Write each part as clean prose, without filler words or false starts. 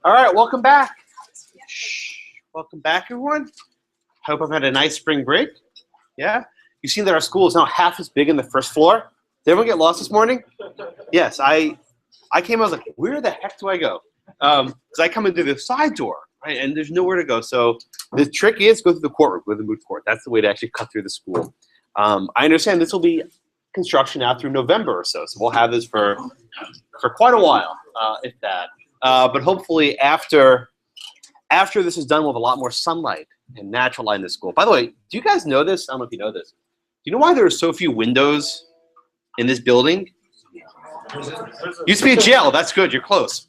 All right, welcome back. Welcome back, everyone. Hope I've had a nice spring break. Yeah? You've seen that our school is now half as big in the first floor. Did everyone get lost this morning? Yes, I came, I was like, where the heck do I go? Because I come in through the side door, right, and there's nowhere to go. So the trick is go through the courtroom, go to the moot court. That's the way to actually cut through the school. I understand this will be construction out through November or so. So we'll have this for quite a while, if that. But hopefully after this is done, we'll have a lot more sunlight and natural light in the school. By the way, do you guys know this? I don't know if you know this. Do you know why there are so few windows in this building? Used to be a jail. That's good. You're close.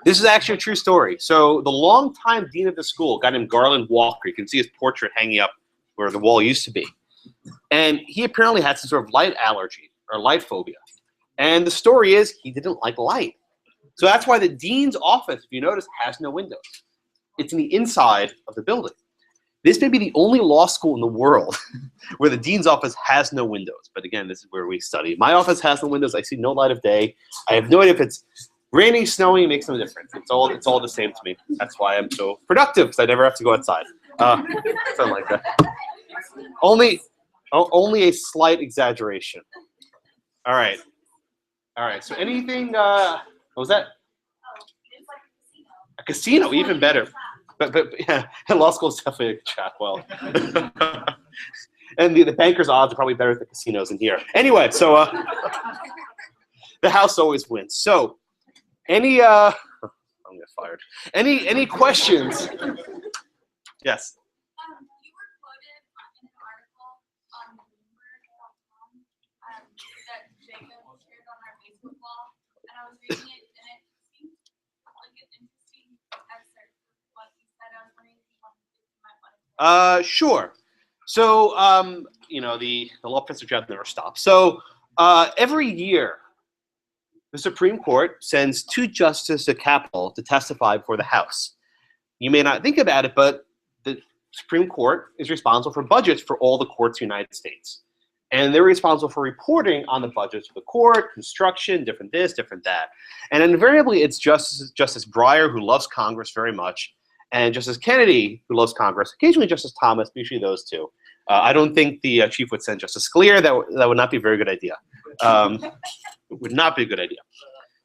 This is actually a true story. So the longtime dean of the school, a guy named Garland Walker, you can see his portrait hanging up where the wall used to be. And he apparently had some sort of light allergy or light phobia. And the story is he didn't like light. So that's why the dean's office, if you notice, has no windows. It's in the inside of the building. This may be the only law school in the world where the dean's office has no windows. But again, this is where we study. My office has no windows. I see no light of day. I have no idea if it's raining, snowing, it makes no difference. It's all the same to me. That's why I'm so productive, because I never have to go outside. Something like that. Only a slight exaggeration. All right. So anything? What was that? A casino, even better. But yeah, law school is definitely a chat well. And the banker's odds are probably better at the casinos in here. Anyway, so the house always wins. So any I'm gonna get fired. Any questions? Yes. You were quoted in an article on Bloomberg.com that Jacob shared on our Facebook wall, and I was reading it, and it seemed like an interesting excerpt of what you said. I was wondering if you might want to. Sure. So the law professor job never stops. So every year, the Supreme Court sends 2 justices to Capitol to testify before the House. You may not think about it, but the Supreme Court is responsible for budgets for all the courts in the United States. And they're responsible for reporting on the budgets of the court, construction, different this, different that. And invariably, it's Justice Breyer, who loves Congress very much, and Justice Kennedy, who loves Congress, occasionally Justice Thomas, but usually those two. I don't think the chief would send Justice Scalia. That would not be a very good idea. It would not be a good idea.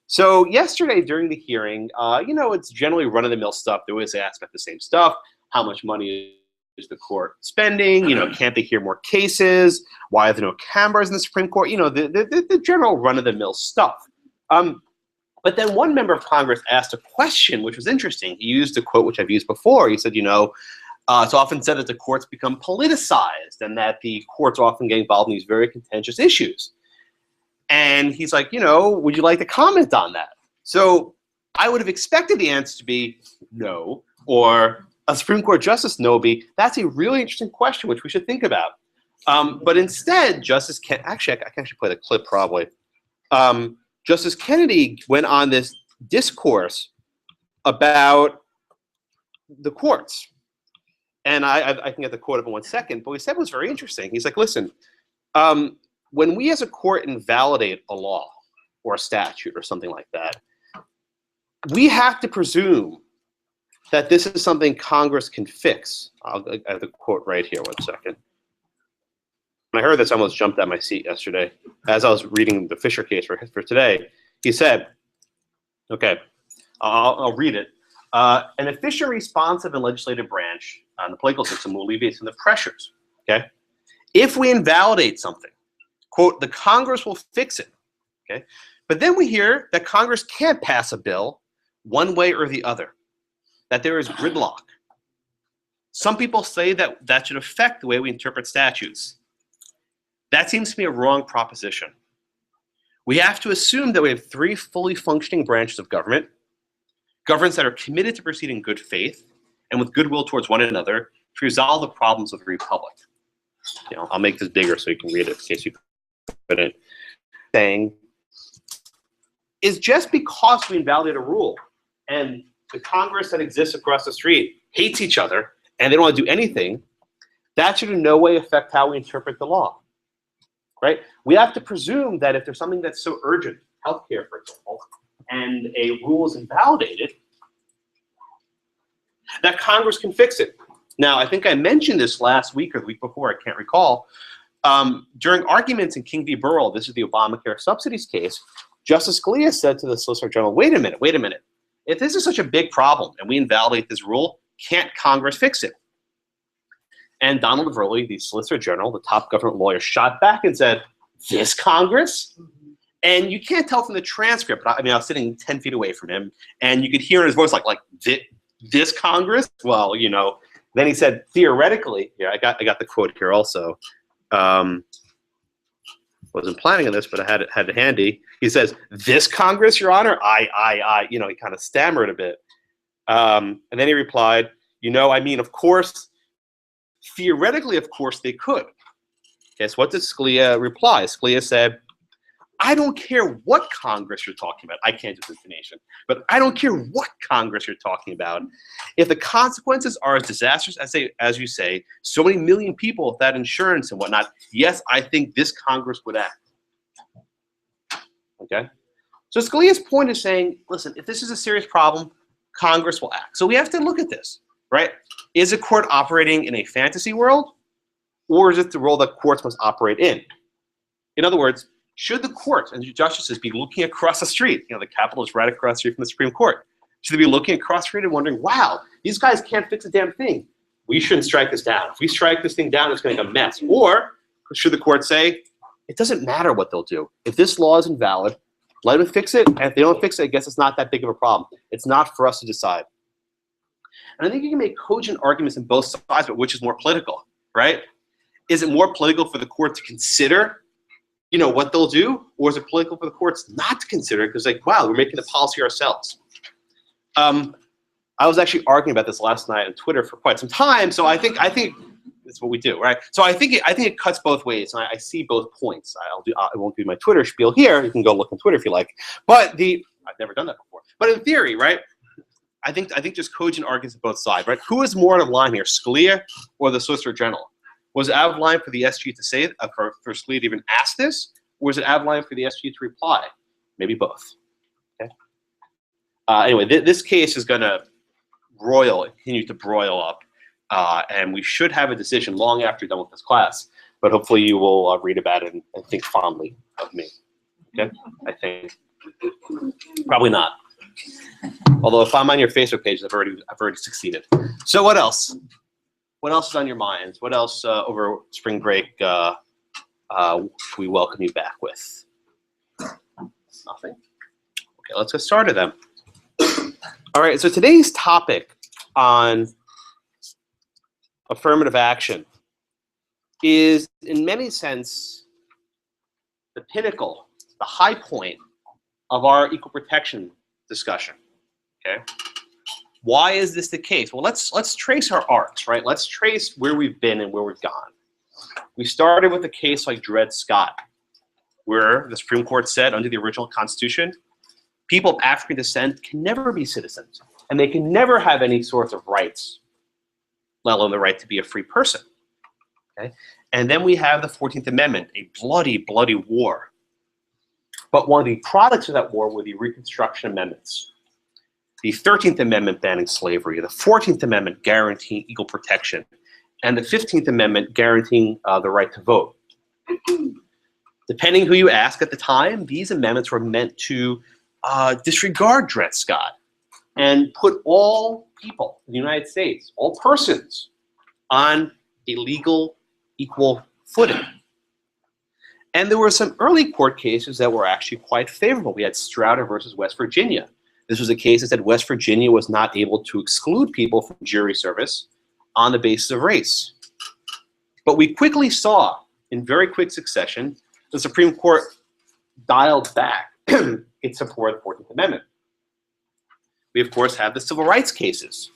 So yesterday during the hearing, it's generally run-of-the-mill stuff. They always ask about the same stuff. How much money is the court spending? Can't they hear more cases? Why are there no cameras in the Supreme Court? The general run-of-the-mill stuff. But then one member of Congress asked a question, which was interesting. He used a quote which I've used before. He said, it's often said that the courts become politicized and that the courts often get involved in these very contentious issues. And he's like, would you like to comment on that? So I would have expected the answer to be no, or a Supreme Court justice no be, that's a really interesting question which we should think about. But instead, Justice Kennedy, actually, I can actually play the clip probably. Justice Kennedy went on this discourse about the courts. And I can get the quote up in 1 second, but what he said was very interesting. He's like, listen, when we as a court invalidate a law or a statute or something like that, we have to presume that this is something Congress can fix. I have the quote right here, 1 second. When I heard this, I almost jumped out of my seat yesterday. As I was reading the Fisher case for today, he said, okay, I'll read it. An efficient, responsive, and legislative branch on the political system will alleviate some of the pressures, okay? If we invalidate something, quote, the Congress will fix it, okay? But then we hear that Congress can't pass a bill one way or the other, that there is gridlock. Some people say that that should affect the way we interpret statutes. That seems to be a wrong proposition. We have to assume that we have 3 fully functioning branches of governments that are committed to proceed in good faith and with goodwill towards one another to resolve the problems of the republic. I'll make this bigger so you can read it in case you couldn't. Saying is just because we invalidate a rule and the Congress that exists across the street hates each other and they don't want to do anything, that should in no way affect how we interpret the law. right? We have to presume that if there's something that's so urgent, healthcare, for example, and a rule is invalidated, that Congress can fix it. Now, I think I mentioned this last week or the week before, I can't recall. During arguments in King v. Burrell, this is the Obamacare subsidies case, Justice Scalia said to the Solicitor General, wait a minute. If this is such a big problem and we invalidate this rule, can't Congress fix it? And Donald Verrilli, the Solicitor General, the top government lawyer, shot back and said, this Congress? And you can't tell from the transcript, but I was sitting 10 feet away from him, and you could hear in his voice like this Congress? Well, you know. Then he said, theoretically, I got the quote here also. Wasn't planning on this, but I had it handy. He says, this Congress, Your Honor? He kind of stammered a bit. And then he replied, of course, theoretically, of course, they could. Guess what did Scalia reply? Scalia said, I don't care what Congress you're talking about. I can't do this intonation, but I don't care what Congress you're talking about. If the consequences are as disastrous as you say, so many million people with that insurance and whatnot, yes, I think this Congress would act. Okay? So Scalia's point is saying, listen, if this is a serious problem, Congress will act. So we have to look at this, right? Is a court operating in a fantasy world, or is it the role that courts must operate in? In other words, should the court and the justices be looking across the street? The Capitol is right across the street from the Supreme Court. Should they be looking across the street and wondering, wow, these guys can't fix a damn thing. We shouldn't strike this down. If we strike this thing down, it's going to make a mess. Or should the court say, it doesn't matter what they'll do. If this law is invalid, let them fix it. And if they don't fix it, I guess it's not that big of a problem. It's not for us to decide. And I think you can make cogent arguments on both sides, but which is more political, right? Is it more political for the court to consider what they'll do, or is it political for the courts not to consider it because, wow, we're making the policy ourselves? I was actually arguing about this last night on Twitter for quite some time, so I think that's what we do, right? So I think it cuts both ways, and I see both points. I won't do my Twitter spiel here. You can go look on Twitter if you like. But I've never done that before. But in theory, right? I think just cogent arguments on both sides, right? Who is more out of line here, Scalia or the Solicitor General? Was it out of line for the SG to say for Scalia to even ask this, or was it out of line for the SG to reply? Maybe both. Okay. Anyway, this case is going to continue to broil up, and we should have a decision long after you're done with this class. But hopefully, you will read about it and think fondly of me. Okay, I think probably not. Although if I'm on your Facebook page, I've already succeeded. So what else? What else is on your minds? What else over spring break we welcome you back with? Nothing? Okay, let's get started then. All right, so today's topic on affirmative action is, in many sense, the pinnacle, the high point of our equal protection discussion, okay? Why is this the case? Well, let's trace our arcs, right? Let's trace where we've been and where we've gone. We started with a case like Dred Scott, where the Supreme Court said under the original Constitution, people of African descent can never be citizens, and they can never have any sorts of rights, let alone the right to be a free person. Okay? And then we have the 14th Amendment, a bloody, bloody war. But one of the products of that war were the Reconstruction Amendments. The 13th Amendment banning slavery, the 14th Amendment guaranteeing equal protection, and the 15th Amendment guaranteeing the right to vote. Depending who you ask at the time, these amendments were meant to disregard Dred Scott and put all people in the United States, all persons, on a legal, equal footing. And there were some early court cases that were actually quite favorable. We had Strouder versus West Virginia. This was a case that said West Virginia was not able to exclude people from jury service on the basis of race. But we quickly saw, in very quick succession, the Supreme Court dialed back its support of the 14th Amendment. We, of course, have the civil rights cases.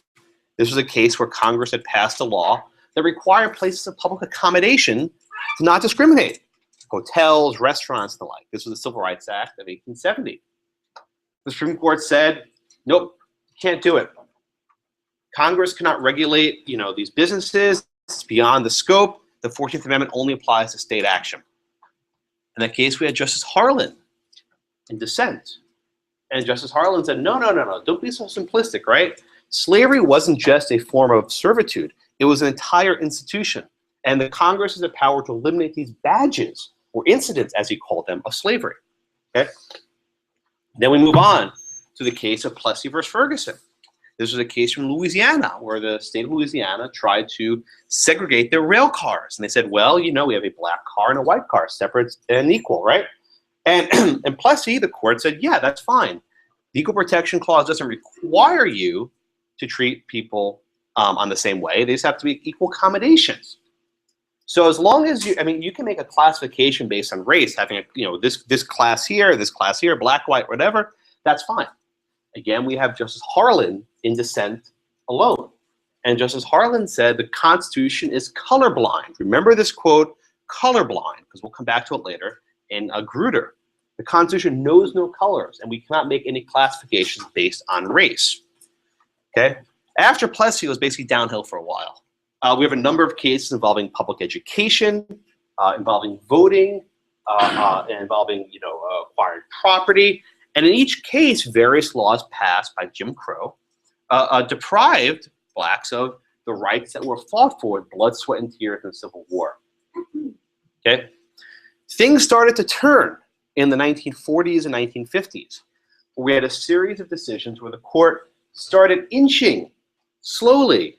This was a case where Congress had passed a law that required places of public accommodation to not discriminate. Hotels, restaurants, and the like. This was the Civil Rights Act of 1870. The Supreme Court said, nope, can't do it. Congress cannot regulate, these businesses. It's beyond the scope. The 14th Amendment only applies to state action. In that case, we had Justice Harlan in dissent. And Justice Harlan said, no, no, no, no, don't be so simplistic, right? Slavery wasn't just a form of servitude. It was an entire institution. And the Congress has the power to eliminate these badges, or incidents, as he called them, of slavery. Okay? Then we move on to the case of Plessy versus Ferguson. This was a case from Louisiana, where the state of Louisiana tried to segregate their rail cars. And they said, well, you know, we have a black car and a white car, separate and equal, right? And in Plessy, the court said, yeah, that's fine. The Equal Protection Clause doesn't require you to treat people on the same way. They just have to be equal accommodations. So as long as you, I mean, you can make a classification based on race, having a, you know, this class here, black, white, whatever, that's fine. Again, we have Justice Harlan in dissent alone. And Justice Harlan said the Constitution is colorblind. Remember this quote, colorblind, because we'll come back to it later, in Grutter. The Constitution knows no colors, and we cannot make any classifications based on race. Okay? After Plessy, it was basically downhill for a while. We have a number of cases involving public education, involving voting, and involving, you know, acquired property. And in each case, various laws passed by Jim Crow deprived blacks of the rights that were fought for with blood, sweat, and tears in the Civil War. Okay? Things started to turn in the 1940s and 1950s. We had a series of decisions where the court started inching slowly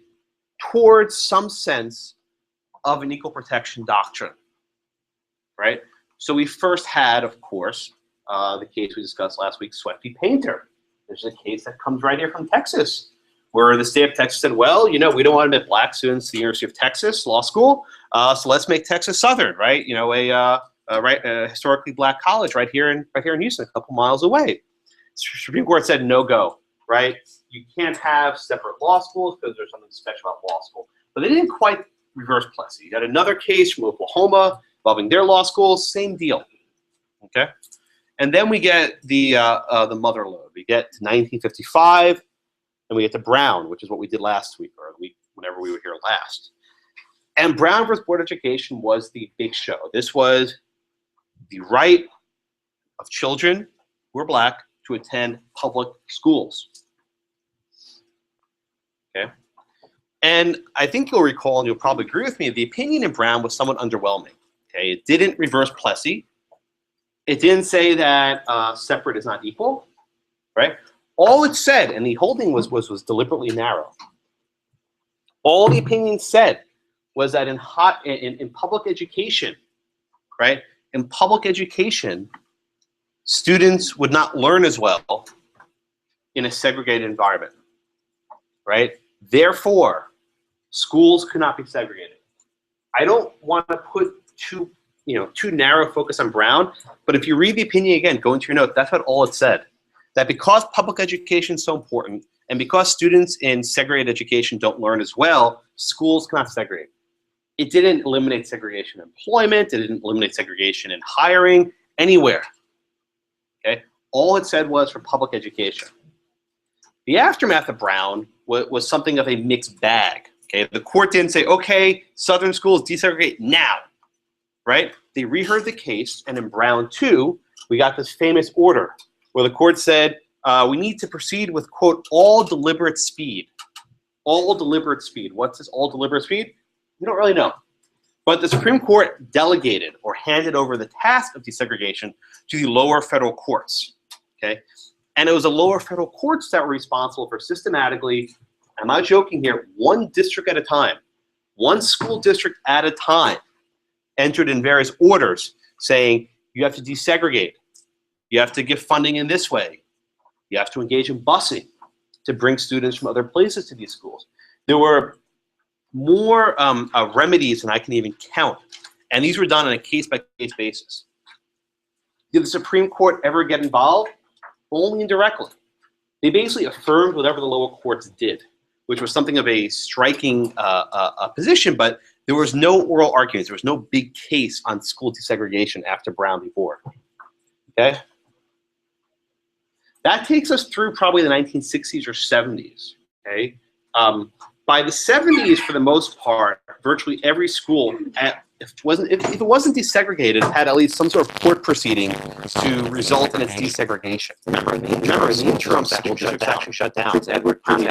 towards some sense of an equal protection doctrine, right? So we first had, of course, the case we discussed last week, Schuette v. Painter. There's a case that comes right here from Texas, where the state of Texas said, well, you know, we don't want to admit black students to the University of Texas Law School, so let's make Texas Southern, right? You know, a historically black college right here in Houston, a couple miles away. Supreme Court said no go, right? You can't have separate law schools because there's something special about law school. But they didn't quite reverse Plessy. You got another case from Oklahoma involving their law schools, same deal. Okay, and then we get the mother lode. We get to 1955, and we get to Brown, which is what we did last week, or the week whenever we were here last. And Brown versus Board of Education was the big show. This was the right of children who are black to attend public schools. Okay, and I think you'll recall, and you'll probably agree with me, the opinion in Brown was somewhat underwhelming. Okay, it didn't reverse Plessy. It didn't say that separate is not equal, right? All it said, and the holding was deliberately narrow. All the opinion said was that in public education, right? In public education, students would not learn as well in a segregated environment, right? Therefore, schools could not be segregated. I don't want to put too narrow focus on Brown, but if you read the opinion again, go into your notes, that's what all it said. That because public education is so important, and because students in segregated education don't learn as well, schools cannot segregate. It didn't eliminate segregation in employment, it didn't eliminate segregation in hiring, anywhere. Okay? All it said was for public education. The aftermath of Brown was something of a mixed bag. Okay? The court didn't say, okay, Southern schools desegregate now, right? They reheard the case, and in Brown 2, we got this famous order where the court said, we need to proceed with, quote, all deliberate speed. All deliberate speed. What's this all deliberate speed? We don't really know. But the Supreme Court delegated or handed over the task of desegregation to the lower federal courts, okay? And it was the lower federal courts that were responsible for systematically, I'm not joking here, one district at a time, one school district at a time, entered in various orders saying you have to desegregate, you have to give funding in this way, you have to engage in busing to bring students from other places to these schools. There were more remedies than I can even count, and these were done on a case-by-case basis. Did the Supreme Court ever get involved? Only indirectly. They basically affirmed whatever the lower courts did, which was something of a striking position, but there was no oral arguments. There was no big case on school desegregation after Brown v. Board. Okay? That takes us through probably the 1960s or 70s. Okay? By the 70s, for the most part, virtually every school, if it wasn't desegregated, had at least some sort of court proceeding to result in its desegregation. Remember, in the interim, school districts actually shut down. Prince Edward County,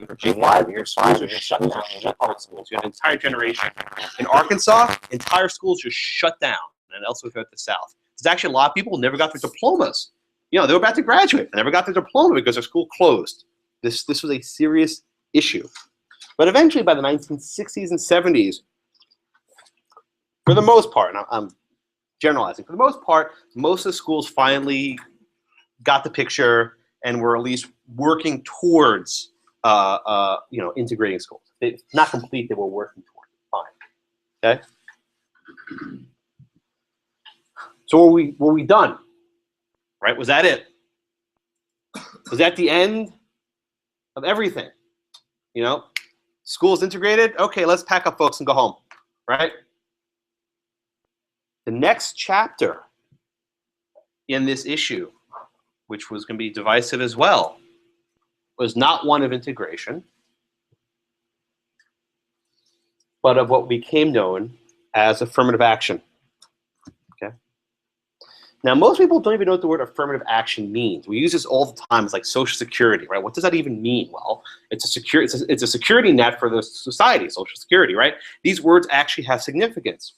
Virginia, 5 years, schools were shut down. Public schools. You had an entire generation. In Arkansas, entire schools just shut down, and elsewhere throughout the South. There's actually a lot of people who never got their diplomas. You know, they were about to graduate, they never got their diploma because their school closed. This was a serious issue. But eventually, by the 1960s and 70s, for the most part, and I'm generalizing, for the most part, most of the schools finally got the picture and were at least working towards, integrating schools. Not complete, they were working towards it. Fine. Okay. So were we done? Right? Was that it? Was that the end of everything? You know, schools integrated. Okay, let's pack up, folks, and go home. Right? The next chapter in this issue, which was going to be divisive as well, was not one of integration, but of what became known as affirmative action. Okay. Now, most people don't even know what the word affirmative action means. We use this all the time. It's like Social Security, right? What does that even mean? Well, it's a security net for the society, Social Security, right? These words actually have significance.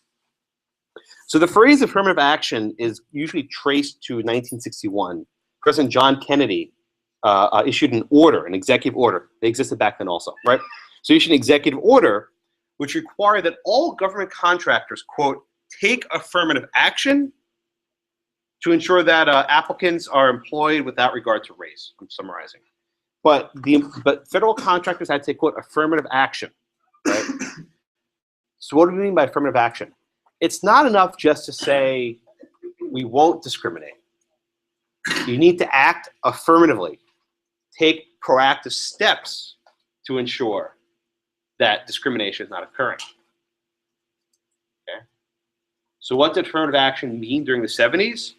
So the phrase affirmative action is usually traced to 1961. President John Kennedy issued an order, an executive order. They existed back then also, right? So he issued an executive order which required that all government contractors, quote, take affirmative action to ensure that applicants are employed without regard to race. I'm summarizing. But federal contractors had to take, quote, affirmative action, right? So what do we mean by affirmative action? It's not enough just to say we won't discriminate. You need to act affirmatively, take proactive steps to ensure that discrimination is not occurring. Okay. So what did affirmative action mean during the 70s?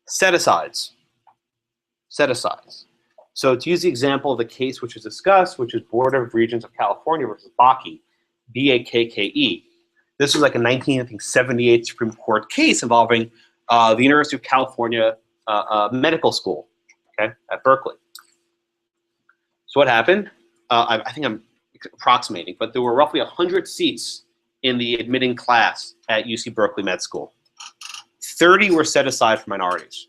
Set-asides. Set-asides. So to use the example of the case which was discussed, which is Board of Regents of California versus Bakke, B-A-K-K-E. This was like a 1978 Supreme Court case involving the University of California Medical School, okay, at Berkeley. So what happened? I think I'm approximating, but there were roughly 100 seats in the admitting class at UC Berkeley Med School. 30 were set aside for minorities,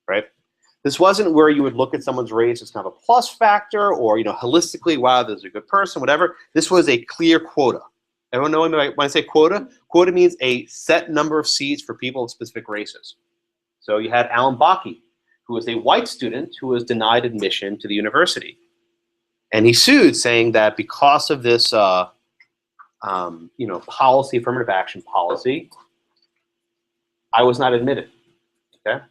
right? This wasn't where you would look at someone's race as kind of a plus factor or, you know, holistically, wow, this is a good person, whatever. This was a clear quota. Everyone know when I say quota? Quota means a set number of seats for people of specific races. So you had Alan Bakke, who was a white student who was denied admission to the university. And he sued, saying that because of this policy, affirmative action policy, I was not admitted, okay?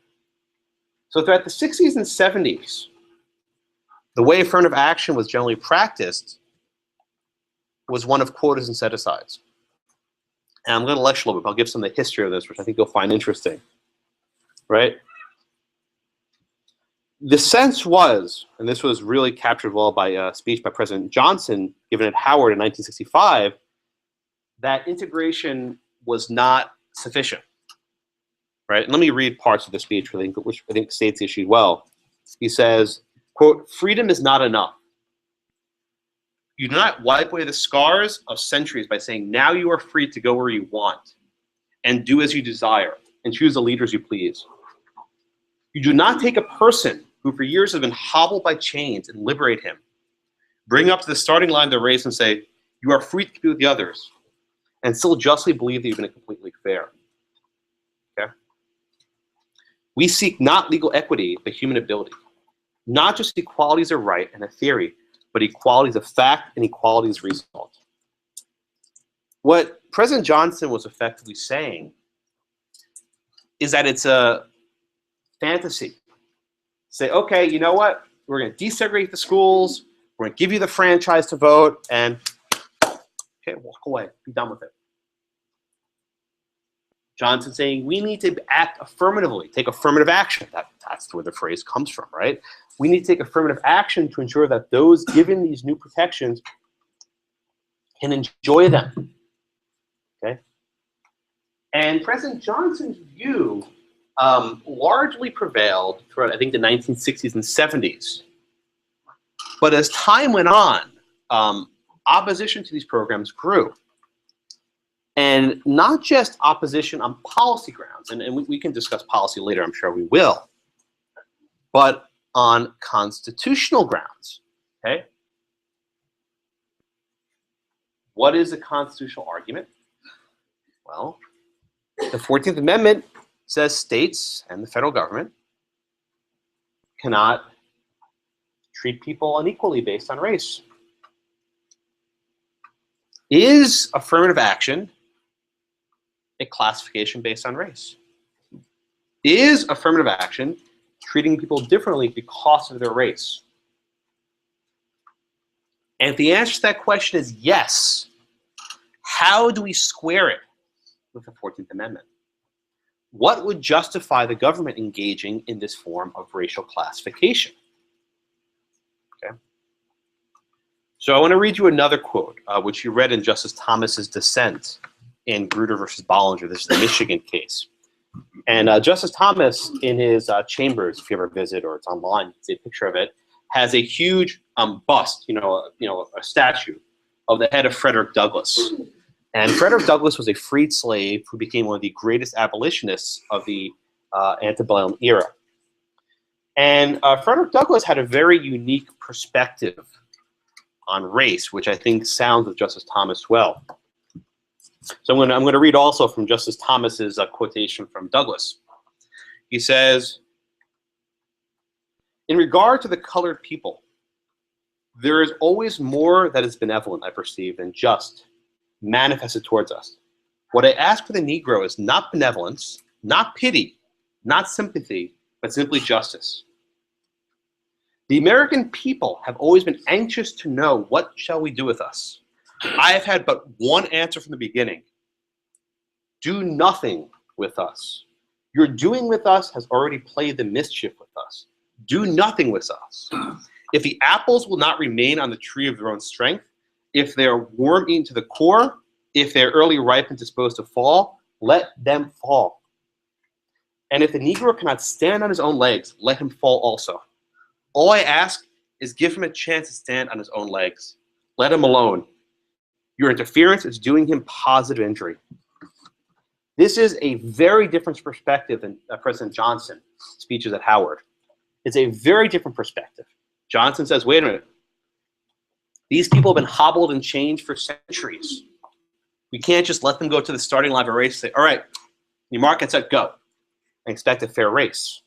So throughout the 60s and 70s, the way affirmative action was generally practiced was one of quotas and set-asides. And I'm going to lecture a little bit. I'll give some of the history of this, which I think you'll find interesting, right? The sense was, and this was really captured well by a speech by President Johnson given at Howard in 1965, that integration was not sufficient, right? And let me read parts of the speech, which I think states the issue well. He says, quote, freedom is not enough. You do not wipe away the scars of centuries by saying, now you are free to go where you want and do as you desire and choose the leaders you please. You do not take a person who for years has been hobbled by chains and liberate him, bring up to the starting line of the race and say, you are free to be with the others and still justly believe that you've been completely fair. Okay? We seek not legal equity, but human ability. Not just equality as a right and a theory, but equality is a fact and equality is result. What President Johnson was effectively saying is that it's a fantasy. Say, okay, you know what? We're going to desegregate the schools. We're going to give you the franchise to vote, and okay, walk away. Be done with it. Johnson saying we need to act affirmatively, take affirmative action. That's where the phrase comes from, right? we need to take affirmative action to ensure that those given these new protections can enjoy them. Okay? And President Johnson's view largely prevailed throughout, I think, the 1960s and 70s. But as time went on, opposition to these programs grew. And not just opposition on policy grounds, and we can discuss policy later, I'm sure we will, but on constitutional grounds, okay? What is a constitutional argument? Well, the 14th Amendment says states and the federal government cannot treat people unequally based on race. Is affirmative action a classification based on race? Is affirmative action treating people differently because of their race? And if the answer to that question is yes, how do we square it with the 14th Amendment? What would justify the government engaging in this form of racial classification? Okay. So I want to read you another quote, which you read in Justice Thomas's dissent in Grutter versus Bollinger. This is the Michigan case. And Justice Thomas, in his chambers, if you ever visit or it's online, you can see a picture of it, has a huge bust, a statue of the head of Frederick Douglass. And Frederick Douglass was a freed slave who became one of the greatest abolitionists of the antebellum era. And Frederick Douglass had a very unique perspective on race, which I think sounds with Justice Thomas well. So I'm going to read also from Justice Thomas's quotation from Douglass. He says, "In regard to the colored people, there is always more that is benevolent, I perceive, than just, manifested towards us. What I ask for the Negro is not benevolence, not pity, not sympathy, but simply justice. The American people have always been anxious to know what shall we do with us. I have had but one answer from the beginning. Do nothing with us. Your doing with us has already played the mischief with us. Do nothing with us. If the apples will not remain on the tree of their own strength, if they're worm-eaten to the core, if they're early ripe and disposed to fall, let them fall. And if the Negro cannot stand on his own legs, let him fall also. All I ask is give him a chance to stand on his own legs. Let him alone. Your interference is doing him positive injury." This is a very different perspective than President Johnson's speeches at Howard. It's a very different perspective. Johnson says, wait a minute. These people have been hobbled and chained for centuries. We can't just let them go to the starting line of a race and say, all right, you mark and set, go, and expect a fair race.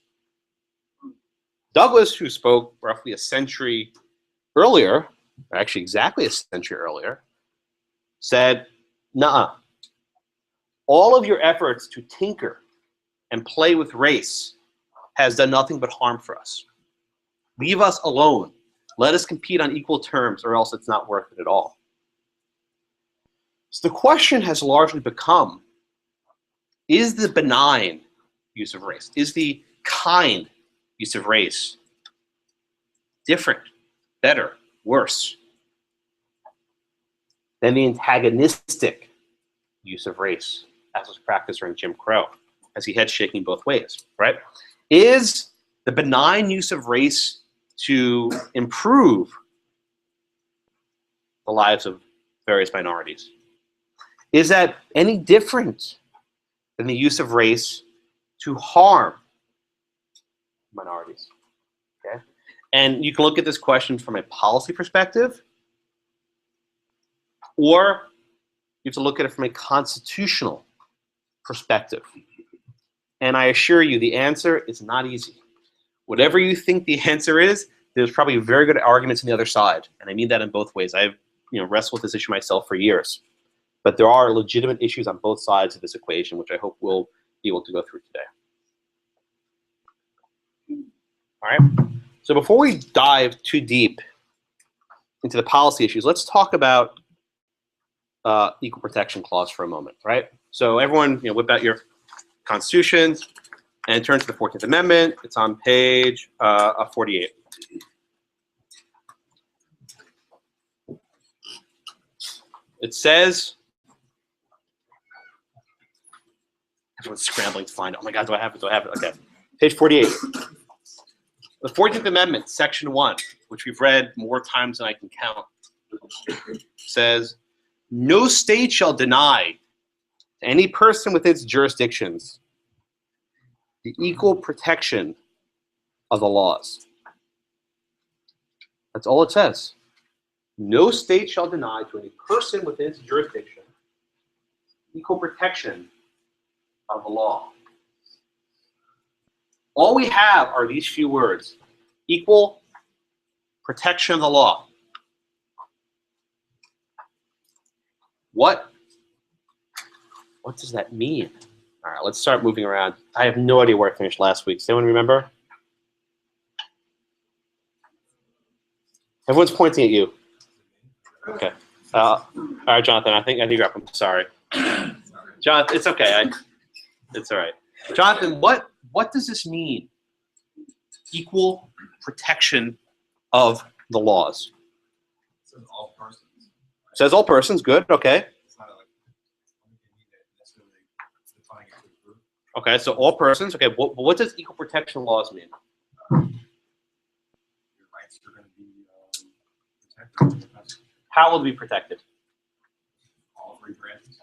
Douglass, who spoke roughly a century earlier, or actually exactly a century earlier, said, nuh-uh. All of your efforts to tinker and play with race has done nothing but harm for us. Leave us alone. Let us compete on equal terms, or else it's not worth it at all. So the question has largely become, is the benign use of race, is the kind use of race different, better, worse than the antagonistic use of race as was practiced during Jim Crow? I see heads shaking both ways, right? Is the benign use of race to improve the lives of various minorities? Is that any different than the use of race to harm minorities? Okay? And you can look at this question from a policy perspective, or you have to look at it from a constitutional perspective. And I assure you, the answer is not easy. Whatever you think the answer is, there's probably very good arguments on the other side. And I mean that in both ways. I've wrestled with this issue myself for years. But there are legitimate issues on both sides of this equation, which I hope we'll be able to go through today. All right. So before we dive too deep into the policy issues, let's talk about equal protection clause for a moment, right? So everyone, whip out your constitutions and turn to the 14th Amendment. It's on page 48. It says, everyone's scrambling to find it. Oh my God, do I have it? Do I have it? Okay. Page 48. The 14th Amendment, Section 1, which we've read more times than I can count, says, no state shall deny to any person within its jurisdictions the equal protection of the laws. That's all it says. No state shall deny to any person within its jurisdiction equal protection of the law. All we have are these few words: equal protection of the law. What does that mean? All right, let's start moving around. I have no idea where I finished last week. Does anyone remember? Everyone's pointing at you. Okay. All right, Jonathan. I think you're up. I'm sorry. Jonathan, it's okay. It's all right. Jonathan, what does this mean? Equal protection of the laws. It says all persons. It says all persons. Good. Okay. It's not like necessarily defining it to a group. Okay. So all persons. Okay. What does equal protection laws mean? Your rights are going to be protected. How will it be protected? All three branches.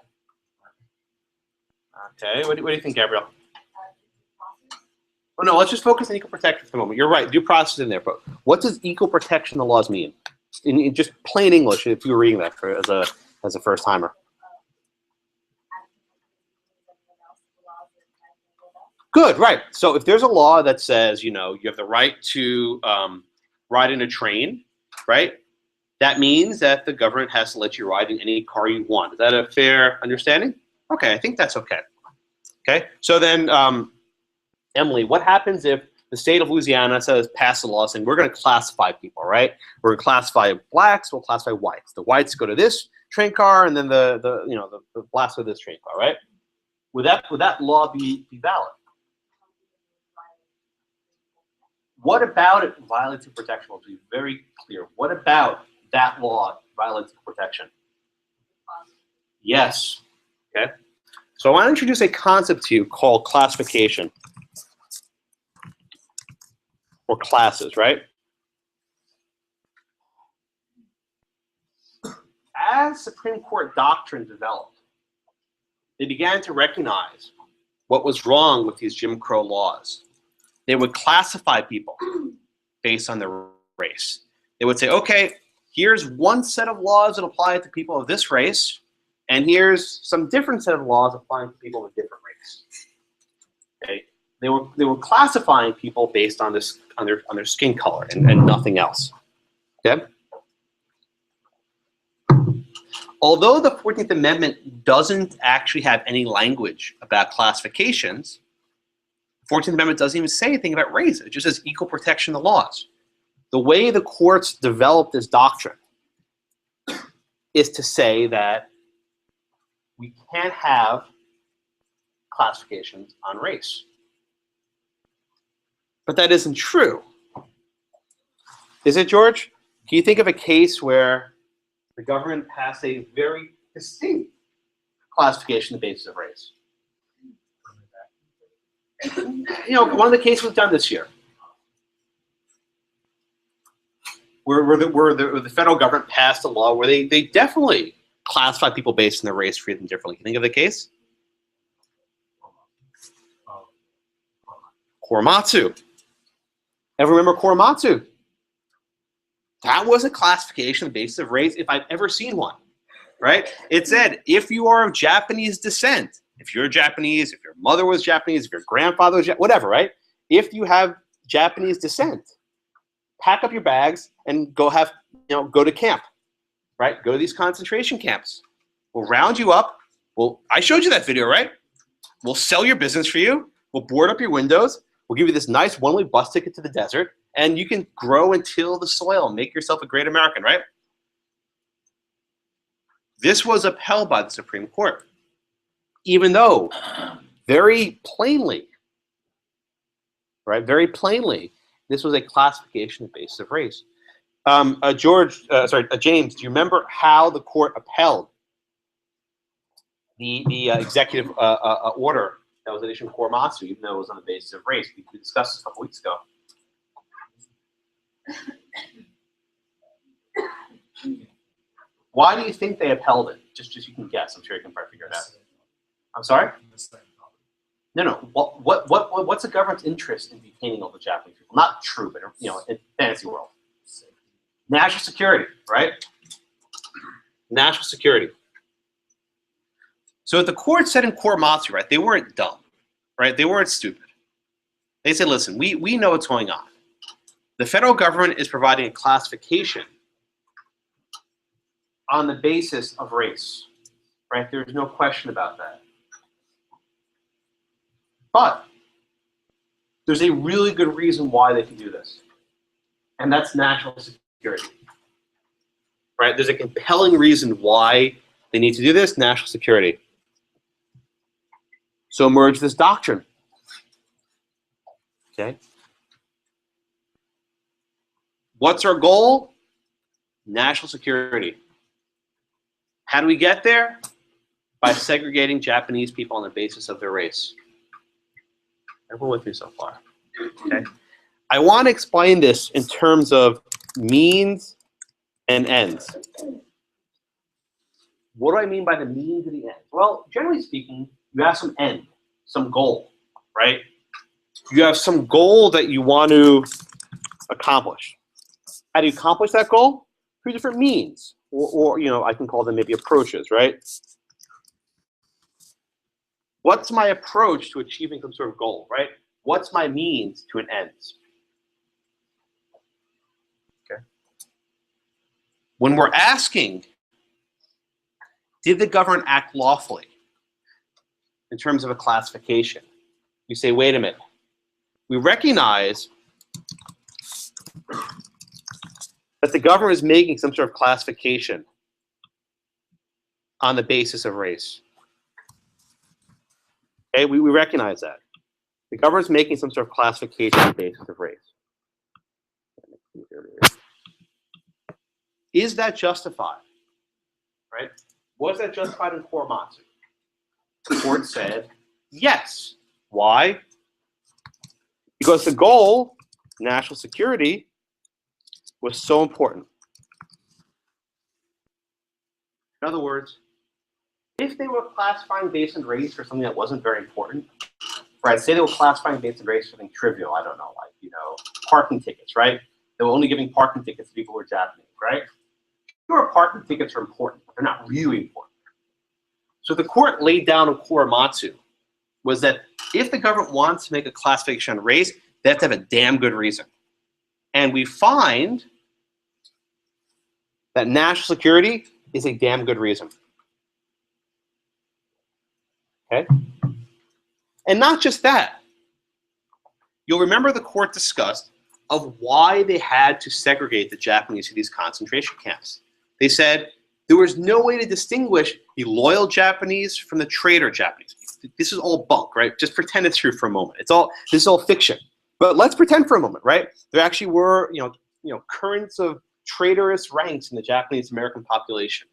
Okay. What do you think, Gabrielle? Oh no. Let's just focus on equal protection for the moment. You're right. Due process in there, but what does equal protection of the laws mean? In just plain English, if you were reading that as a first timer. Good, right. So if there's a law that says, you have the right to ride in a train, right? That means that the government has to let you ride in any car you want. Is that a fair understanding? Okay, I think that's okay. Okay, so then, Emily, what happens if the state of Louisiana says, pass a law saying we're going to classify people, right? We're going to classify blacks, we'll classify whites. The whites go to this train car, and then the blacks go to this train car, right? Would that law be valid? What about it violates protection? We'll be very clear. What about that law violates protection? Yes. Okay. So I want to introduce a concept to you called classification. Or classes, right? As Supreme Court doctrine developed, they began to recognize what was wrong with these Jim Crow laws. They would classify people based on their race. They would say, okay, here's one set of laws that apply to people of this race, and here's some different set of laws applying to people of different race. Okay? They were classifying people based on their skin color and nothing else. Okay? Although the 14th Amendment doesn't actually have any language about classifications, the 14th Amendment doesn't even say anything about race. It just says equal protection of the laws. The way the courts developed this doctrine is to say that we can't have classifications on race. But that isn't true. Is it, George? Can you think of a case where the government passed a very distinct classification on the basis of race? One of the cases was done this year, where the federal government passed a law where they definitely classify people based on their race, treat them differently. Can you think of the case? Korematsu. Ever remember Korematsu? That was a classification on the basis of race if I've ever seen one, right? It said, if you are of Japanese descent, if you're Japanese, if your mother was Japanese, if your grandfather was whatever, right? If you have Japanese descent, pack up your bags and go to camp, right? Go to these concentration camps. We'll round you up. I showed you that video, right? We'll sell your business for you. We'll board up your windows. We'll give you this nice one-way bus ticket to the desert, and you can grow and till the soil and make yourself a great American, right? This was upheld by the Supreme Court, even though very plainly, right, this was a classification on the basis of race. James, do you remember how the court upheld the executive order that was issued in Korematsu, even though it was on the basis of race. We discussed this a couple weeks ago. Why do you think they upheld it? Just you can guess. I'm sure you can probably figure it out. I'm sorry? No. What's the government's interest in detaining all the Japanese people? Not true, but in fantasy world. National security, right? National security. So what the court said in Korematsu, right? They weren't dumb, right? They weren't stupid. They said, listen, we know what's going on. The federal government is providing a classification on the basis of race, right? There's no question about that. But there's a really good reason why they can do this, and that's national security, right? There's a compelling reason why they need to do this, national security. So emerge this doctrine, okay? What's our goal? National security. How do we get there? By segregating Japanese people on the basis of their race. Everyone with me so far? Okay. I want to explain this in terms of means and ends. What do I mean by the means and the ends? Well, generally speaking, you have some end, some goal, right? You have some goal that you want to accomplish. How do you accomplish that goal? Through different means, or I can call them maybe approaches, right? What's my approach to achieving some sort of goal, right? What's my means to an end? Okay. When we're asking, did the government act lawfully in terms of a classification? You say, wait a minute. We recognize that the government is making some sort of classification on the basis of race. Okay, we recognize that. The government's making some sort of classification on the basis of race. Is that justified? Right? Was that justified in Korematsu? The court said yes. Why? Because the goal, national security, was so important. In other words, if they were classifying based on race for something that wasn't very important, right? Say they were classifying based on race for something trivial, I don't know, like, parking tickets, right? They were only giving parking tickets to people who were Japanese, right? Sure, parking tickets are important, but they're not really important. So the court laid down in Korematsu was that if the government wants to make a classification on race, they have to have a damn good reason. And we find that national security is a damn good reason. Okay? And not just that. You'll remember the court discussed of why they had to segregate the Japanese to these concentration camps. They said there was no way to distinguish the loyal Japanese from the traitor Japanese. This is all bunk, right? Just pretend it's true for a moment. This is all fiction. But let's pretend for a moment, right? There actually were, currents of traitorous ranks in the Japanese American population.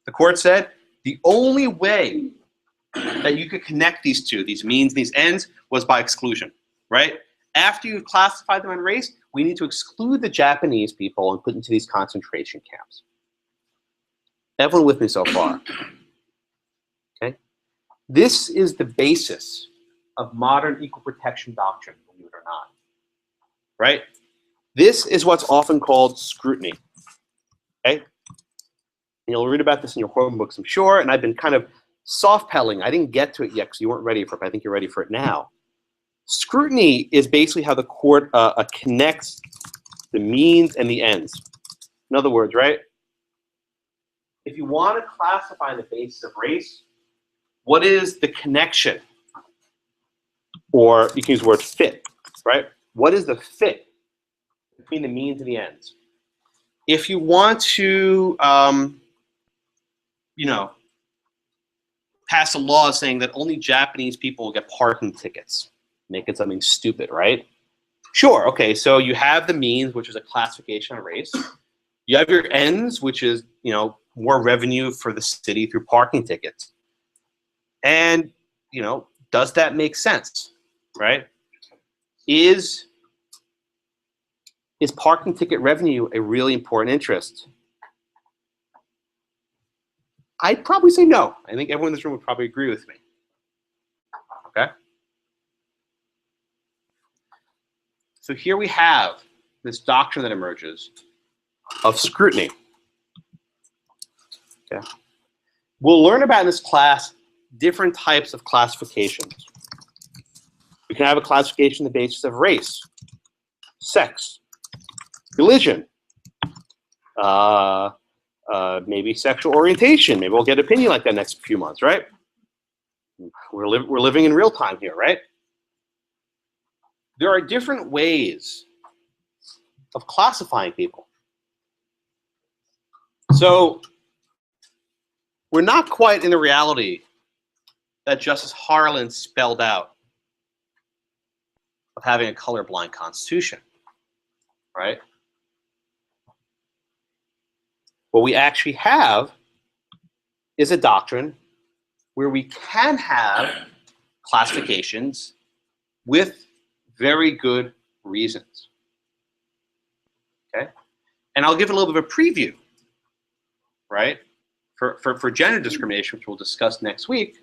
The court said the only way that you could connect these two, these means, these ends, was by exclusion, right? After you've classified them on race, we need to exclude the Japanese people and put into these concentration camps. Everyone with me so far? Okay? This is the basis of modern equal protection doctrine, believe it or not. Right? This is what's often called scrutiny. Okay? And you'll read about this in your homework books, I'm sure, and I've been kind of soft-pedaling. I didn't get to it yet because you weren't ready for it, but I think you're ready for it now. Scrutiny is basically how the court connects the means and the ends. In other words, right? If you want to classify the basis of race, what is the connection? Or you can use the word fit, right? What is the fit between the means and the ends? If you want to, pass a law saying that only Japanese people will get parking tickets, make it something stupid, right? Sure, okay, so you have the means, which is a classification of race. You have your ends, which is, more revenue for the city through parking tickets. And, you know, does that make sense, right? Is parking ticket revenue a really important interest? I'd probably say no. I think everyone in this room would probably agree with me. Okay? So here we have this doctrine that emerges of scrutiny. Okay? We'll learn about in this class different types of classifications. We can have a classification on the basis of race, sex, religion, maybe sexual orientation. Maybe we'll get an opinion like that next few months, right? We're living in real time here, right? There are different ways of classifying people. So we're not quite in the reality that Justice Harlan spelled out of having a colorblind constitution, right? What we actually have is a doctrine where we can have classifications with very good reasons, okay? And I'll give a little bit of a preview, right, for gender discrimination, which we'll discuss next week.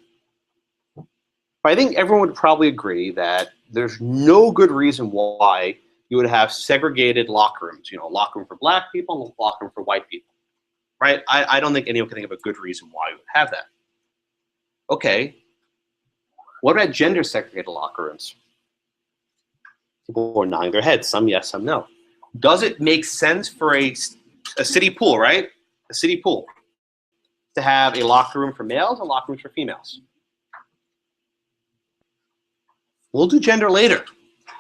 But I think everyone would probably agree that there's no good reason why you would have segregated locker rooms, you know, a locker room for black people and a locker room for white people, right? I don't think anyone can think of a good reason why you would have that. Okay, what about gender segregated locker rooms? People are nodding their heads, some yes, some no. Does it make sense for a city pool, right? A city pool to have a locker room for males and locker rooms for females? We'll do gender later,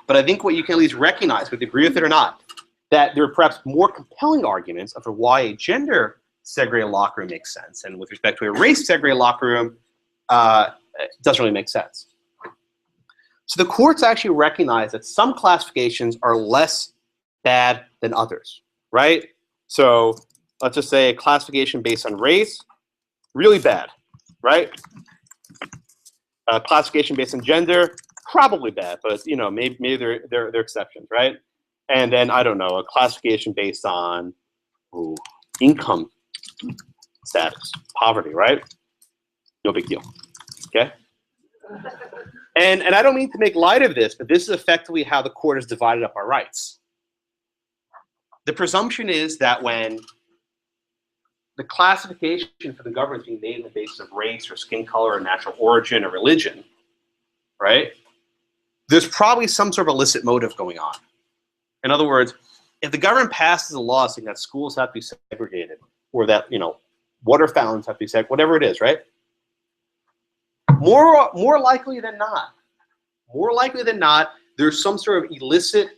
but I think what you can at least recognize, whether you agree with it or not, that there are perhaps more compelling arguments for why a gender segregated locker room makes sense, and with respect to a race segregated locker room, it doesn't really make sense. So the courts actually recognize that some classifications are less bad than others, right? So let's just say a classification based on race, really bad, right? A classification based on gender, probably bad, but you know, maybe there are exceptions, right? And then I don't know, a classification based on income status, poverty, right? No big deal. Okay. And I don't mean to make light of this, but this is effectively how the court has divided up our rights. The presumption is that when the classification for the government is being made on the basis of race or skin color or natural origin or religion, right? There's probably some sort of illicit motive going on. In other words, if the government passes a law saying that schools have to be segregated, or that, you know, water fountains have to be segregated, whatever it is, right? More likely than not, there's some sort of illicit,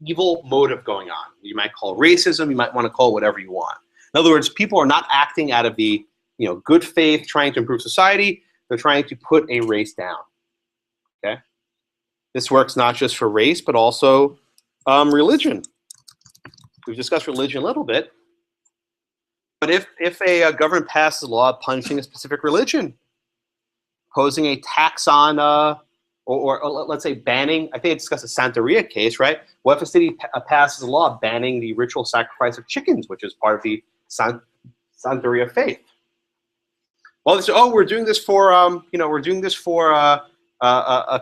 evil motive going on. You might call it racism. You might want to call it whatever you want. In other words, people are not acting out of the, you know, good faith, trying to improve society. They're trying to put a race down. Okay, this works not just for race, but also religion. We've discussed religion a little bit. But if a government passes a law punishing a specific religion, posing a tax on, or let's say banning, I think I discussed the Santeria case, right? What if a city passes a law banning the ritual sacrifice of chickens, which is part of the Santeria faith? Well, they say, oh, we're doing this for, you know, we're doing this for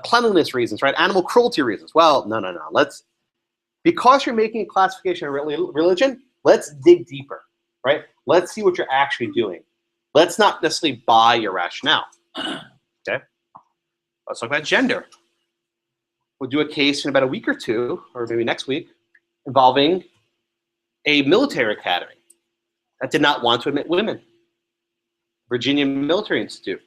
cleanliness reasons, right? Animal cruelty reasons. Well, no. Because you're making a classification of religion, let's dig deeper, right? Let's see what you're actually doing. Let's not necessarily buy your rationale. Okay, let's talk about gender. We'll do a case in about a week or two, or maybe next week, involving a military academy that did not want to admit women. Virginia Military Institute.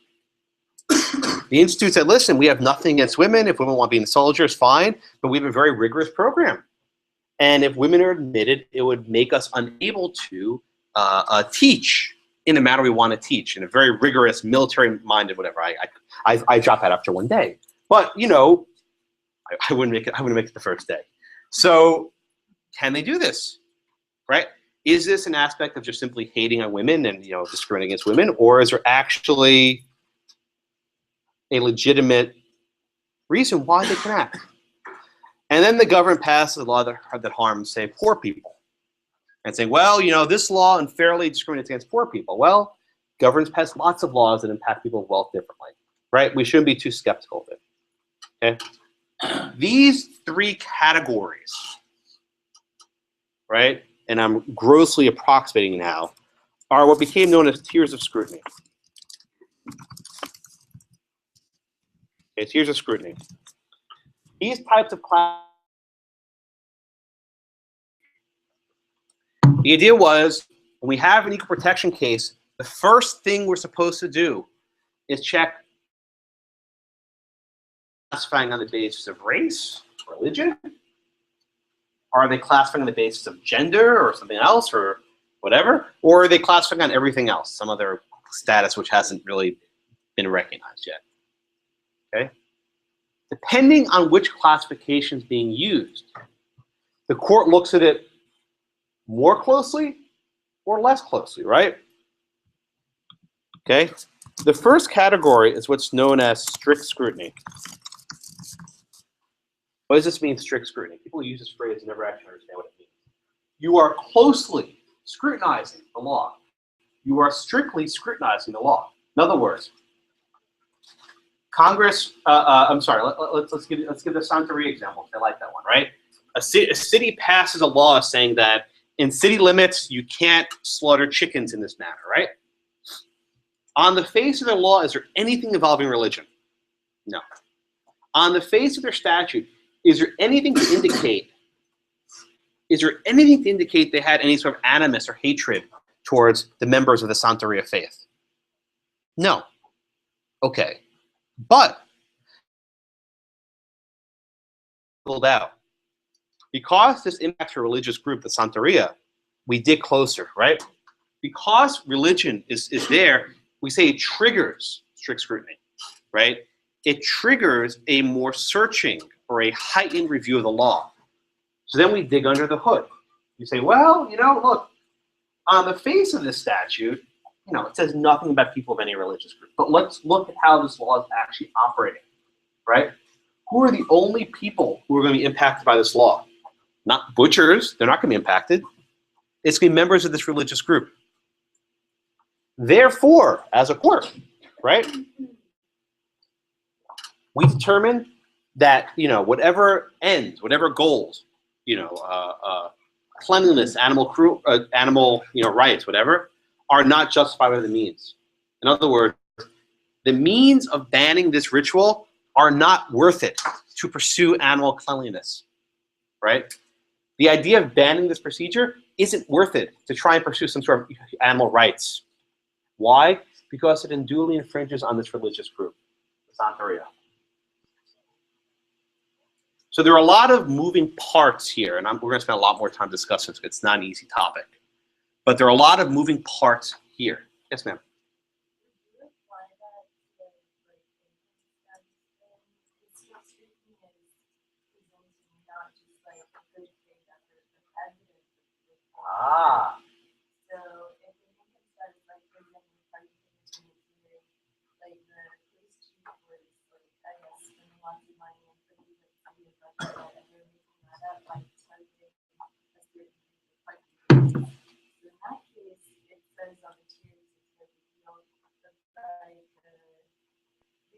The institute said, listen, we have nothing against women. If women want to be in the soldiers, fine, but we have a very rigorous program. And if women are admitted, it would make us unable to teach in the manner we want to teach, in a very rigorous, military-minded, whatever. I dropped out after one day, but you know, I wouldn't make it. I wouldn't make it the first day. So, can they do this, right? is this an aspect of just simply hating on women and discriminating against women, or is there actually a legitimate reason why they can act? And then the government passes a law that harms, say, poor people, and saying, well, this law unfairly discriminates against poor people. Well, governments pass lots of laws that impact people of wealth differently, right? We shouldn't be too skeptical of it. Okay, these three categories, right? And I'm grossly approximating now, are what became known as tiers of scrutiny. Okay, tiers of scrutiny. These types of class. The idea was, when we have an equal protection case, the first thing we're supposed to do is check classifying on the basis of race, religion. Are they classifying on the basis of gender or something else or whatever? Or are they classifying on everything else, some other status which hasn't really been recognized yet? Okay? Depending on which classification is being used, the court looks at it more closely or less closely, right? Okay? The first category is what's known as strict scrutiny. What does this mean, strict scrutiny? People use this phrase and never actually understand what it means. You are closely scrutinizing the law. You are strictly scrutinizing the law. In other words, Congress, I'm sorry, let's give the Santeria example. I like that one, right? A city passes a law saying that in city limits, you can't slaughter chickens in this manner, right? On the face of their law, is there anything involving religion? No. On the face of their statute, is there anything to indicate? Is there anything to indicate they had any sort of animus or hatred towards the members of the Santeria faith? No. Okay. But out, because this impacts a religious group, the Santeria, we dig closer, right? Because religion is there, we say it triggers strict scrutiny, right? It triggers a more searching or a heightened review of the law. So then we dig under the hood. You say, well, look, on the face of this statute, it says nothing about people of any religious group. But let's look at how this law is actually operating, right? Who are the only people who are going to be impacted by this law? Not butchers. They're not going to be impacted. It's going to be members of this religious group. Therefore, as a court, right, we determine that, whatever ends, whatever goals, cleanliness, animal rights, whatever, are not justified by the means. In other words, the means of banning this ritual are not worth it to pursue animal cleanliness, right? The idea of banning this procedure isn't worth it to try and pursue some sort of animal rights. Why? Because it unduly infringes on this religious group, the Santeria. So there are a lot of moving parts here, and we're going to spend a lot more time discussing this because it's not an easy topic. But there are a lot of moving parts here. Yes, ma'am. Ah. So if we think it's like presenting like the police chief was like, I guess, spending lots of money and putting the city of budget and they're making that up by targeting a certain party. So in that case, it says on the tiers it's like, the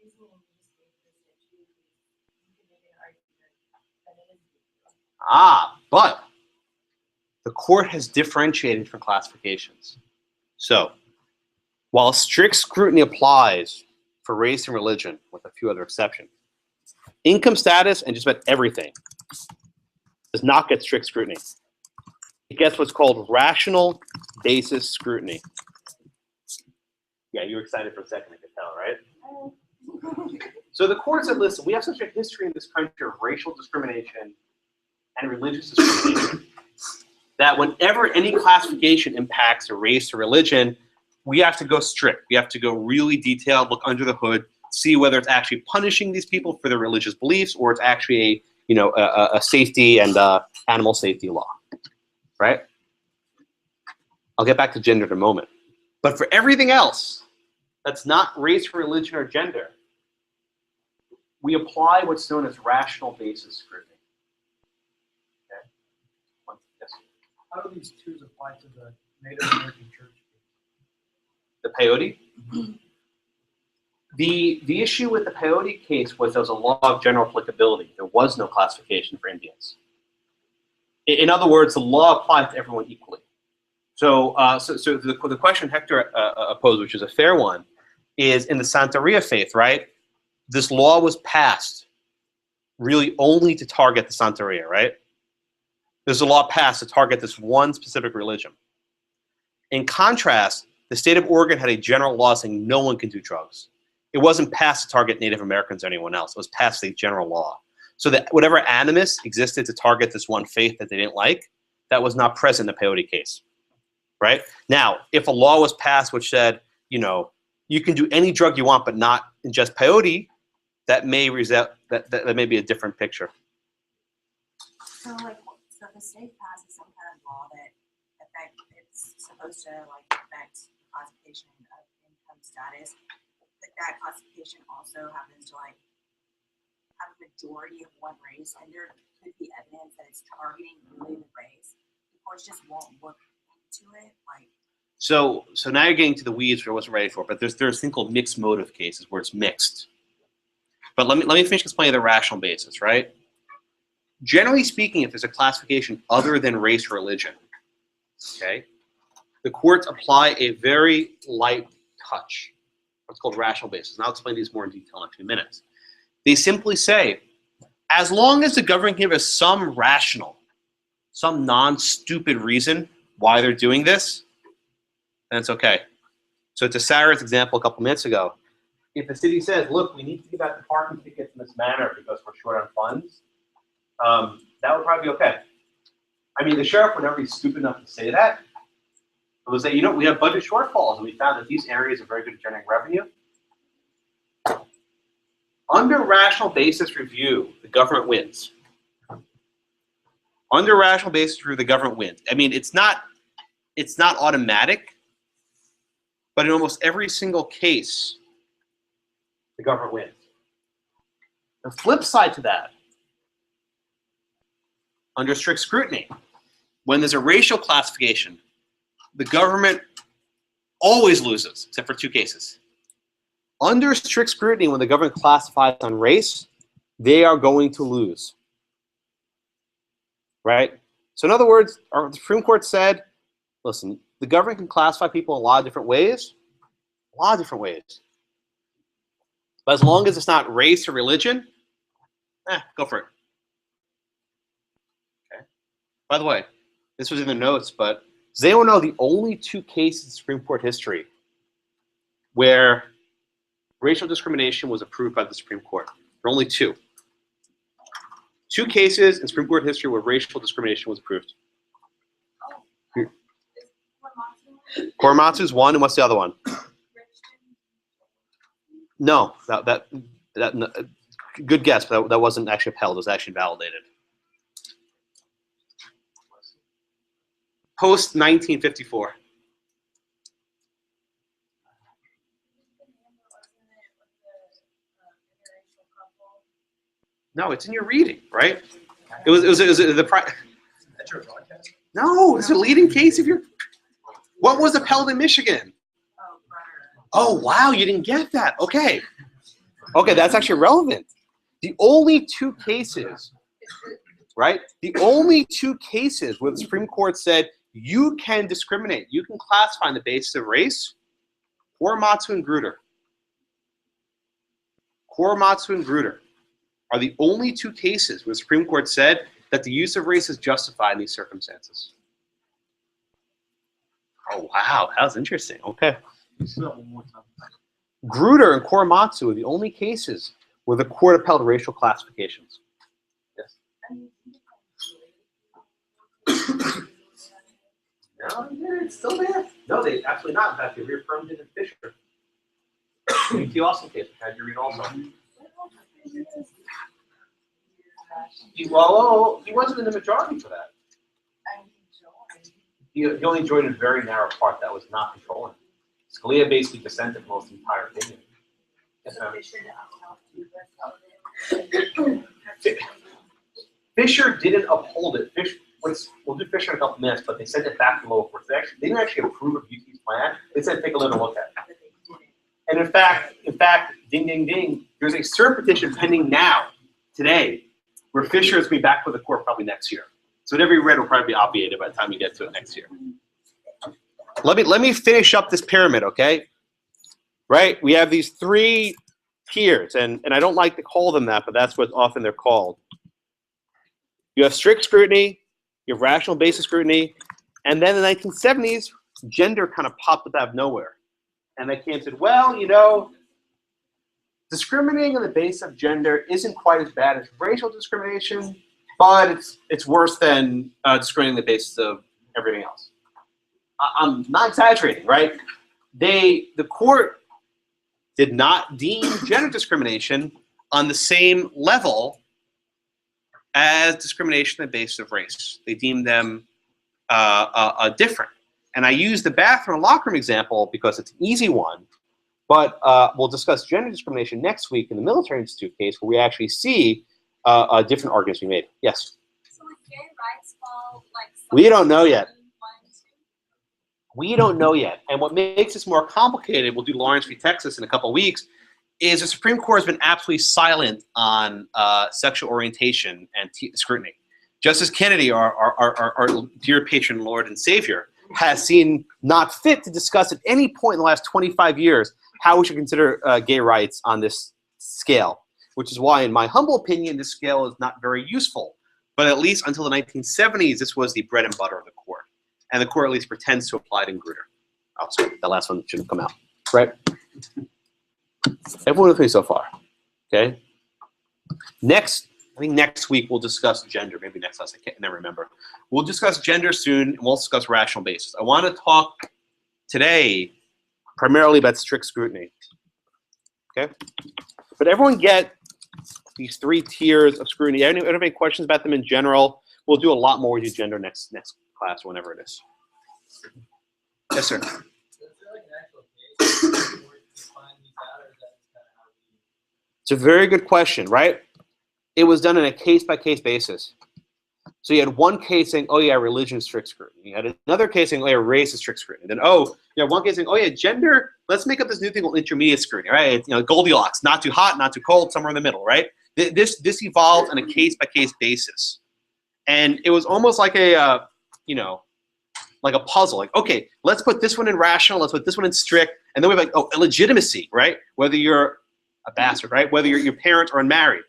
reasoning you just gave this issue, you can make an argument that it is. Ah, but the court has differentiated from classifications. So, while strict scrutiny applies for race and religion, with a few other exceptions, income status and just about everything does not get strict scrutiny. It gets what's called rational basis scrutiny. Yeah, you were excited for a second, I could tell, right? So the court said, listen, we have such a history in this country of racial discrimination and religious discrimination that whenever any classification impacts a race or religion, we have to go strict. We have to go really detailed, look under the hood, see whether it's actually punishing these people for their religious beliefs or it's actually a safety and animal safety law, right? I'll get back to gender in a moment. But for everything else that's not race, religion, or gender, we apply what's known as rational basis scrutiny. Okay? Yes. How do these twos apply to the Native American church? The peyote? The issue with the peyote case was there was a law of general applicability. There was no classification for Indians. In other words, the law applied to everyone equally. So, the question Hector posed, which is a fair one, is in the Santeria faith, right? This law was passed really only to target the Santeria, right? There's a law passed to target this one specific religion. In contrast, the state of Oregon had a general law saying no one can do drugs. It wasn't passed to target Native Americans or anyone else. It was passed as a general law. So that whatever animus existed to target this one faith that they didn't like, that was not present in the peyote case, right? Now, if a law was passed which said, you know, you can do any drug you want but not ingest peyote, that may that may be a different picture. So the state passes some kind of law that it's supposed to affect classification of income status, but that classification also happens to have a majority of one race, and there could be evidence that it's targeting really the race. The courts just won't look into it. So now you're getting to the weeds which I wasn't ready for, but there's a thing called mixed motive cases where it's mixed. But let me finish explaining the rational basis, right? Generally speaking, if there's a classification other than race or religion, okay, the courts apply a very light touch, what's called rational basis. And I'll explain these more in detail in a few minutes. They simply say, as long as the government gives us some rational, some non-stupid reason why they're doing this, then it's okay. So to Sarah's example a couple minutes ago, if the city says, look, we need to give out the parking tickets in this manner because we're short on funds, that would probably be okay. I mean, the sheriff would never be stupid enough to say that. It would say, you know, we have budget shortfalls, and we found that these areas are very good at generating revenue. Under rational basis review, the government wins. Under rational basis review, the government wins. I mean, it's not automatic, but in almost every single case, the government wins. The flip side to that, under strict scrutiny, when there's a racial classification, the government always loses, except for two cases. Under strict scrutiny, when the government classifies on race, they are going to lose. Right? So in other words, our Supreme Court said, listen, the government can classify people in a lot of different ways. But as long as it's not race or religion, go for it. Okay. By the way, this was in the notes, but does anyone know the only two cases in Supreme Court history where racial discrimination was approved by the Supreme Court? There are only two. Two cases in Supreme Court history where racial discrimination was approved. Korematsu's one, and what's the other one? No, that good guess, but that wasn't actually upheld. It was actually validated. Post 1954. No, it's in your reading, right? It was the No, it's a leading case if you're. What was upheld in Michigan? Oh, wow, you didn't get that. Okay. Okay, that's actually relevant. The only two cases, right? The only two cases where the Supreme Court said you can discriminate, you can classify on the basis of race, Korematsu and Grutter. Korematsu and Grutter are the only two cases where the Supreme Court said that the use of race is justified in these circumstances. Oh, wow, that was interesting. Okay. Grutter and Korematsu are the only cases where the court upheld racial classifications. Yes. No, it's still there. No, they absolutely not. In fact, they reaffirmed it in Fisher. The T. Austin case, which I had you read also. He wasn't in the majority for that. he only joined a very narrow part that was not controlling. Scalia basically dissented most of the entire opinion. Yes, ma'am. Fisher didn't uphold it. We'll do Fisher in a couple minutes, but they sent it back to lower courts. They didn't actually approve of UT's plan. They said take a little look at it. And in fact, ding, ding, ding, there's a cert petition pending now, today, where Fisher is going to be back with the court probably next year. So whatever you read will probably be obviated by the time you get to it next year. Let me finish up this pyramid, okay? Right? We have these three tiers, and I don't like to call them that, but that's what often they're called. You have strict scrutiny, you have rational basis scrutiny, and then in the 1970s, gender kind of popped up out of nowhere. And they came and said, well, you know, discriminating on the basis of gender isn't quite as bad as racial discrimination, but it's worse than discriminating on the basis of everything else. I'm not exaggerating, right? The court did not deem gender discrimination on the same level as discrimination on the basis of race. They deemed them different. And I use the bathroom and locker room example because it's an easy one, but we'll discuss gender discrimination next week in the Military Institute case where we actually see different arguments being made. Yes? So would gay rights fall like We don't know yet. 1 and 2? We don't know yet. And what makes this more complicated, we'll do Lawrence v. Texas in a couple of weeks, is the Supreme Court has been absolutely silent on sexual orientation and scrutiny. Justice Kennedy, our dear patron, Lord, and Savior, has seen not fit to discuss at any point in the last 25 years how we should consider gay rights on this scale, which is why, in my humble opinion, this scale is not very useful. But at least until the 1970s, this was the bread and butter of the court. And the court at least pretends to apply it in Grutter. Oh, sorry, the last one shouldn't come out, right? Everyone with me so far, okay? I think next week we'll discuss gender. Maybe next class, I can't never remember. We'll discuss gender soon, and we'll discuss rational basis. I want to talk today primarily about strict scrutiny, okay? But everyone get these three tiers of scrutiny. Anyone have any questions about them in general? We'll do a lot more with gender next class, whenever it is. Yes, sir. Is there like an actual case where you find these out, or is that just kind of how we? It's a very good question, right? It was done on a case-by-case basis. So you had one case saying, oh yeah, religion is strict scrutiny. You had another case saying, oh yeah, race is strict scrutiny. Then, oh, you have one case saying, oh yeah, gender, let's make up this new thing called intermediate scrutiny, right? You know, Goldilocks, not too hot, not too cold, somewhere in the middle, right? This evolved on a case-by-case basis. And it was almost like a, you know, like a puzzle. Like, okay, let's put this one in rational, let's put this one in strict, and then we have like, oh, illegitimacy, right? Whether you're a bastard, right? Whether your parents are unmarried.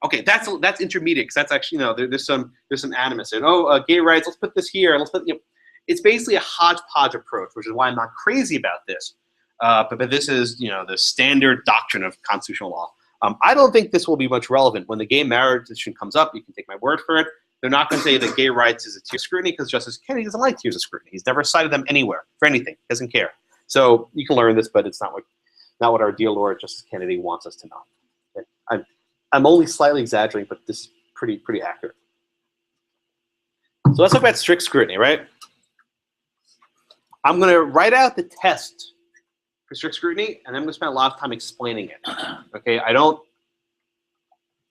Okay, that's intermediate because that's actually, you know, there's some animus. And gay rights, let's put this here. Let's put, you know, it's basically a hodgepodge approach, which is why I'm not crazy about this. But this is, you know, the standard doctrine of constitutional law. I don't think this will be much relevant when the gay marriage issue comes up. You can take my word for it. They're not going to say that gay rights is a tier of scrutiny because Justice Kennedy doesn't like tiers of scrutiny. He's never cited them anywhere for anything. He doesn't care. So you can learn this, but it's not what our dear Lord Justice Kennedy wants us to know. Okay? I'm only slightly exaggerating, but this is pretty accurate. So let's talk about strict scrutiny, right? I'm going to write out the test for strict scrutiny, and I'm going to spend a lot of time explaining it. Okay,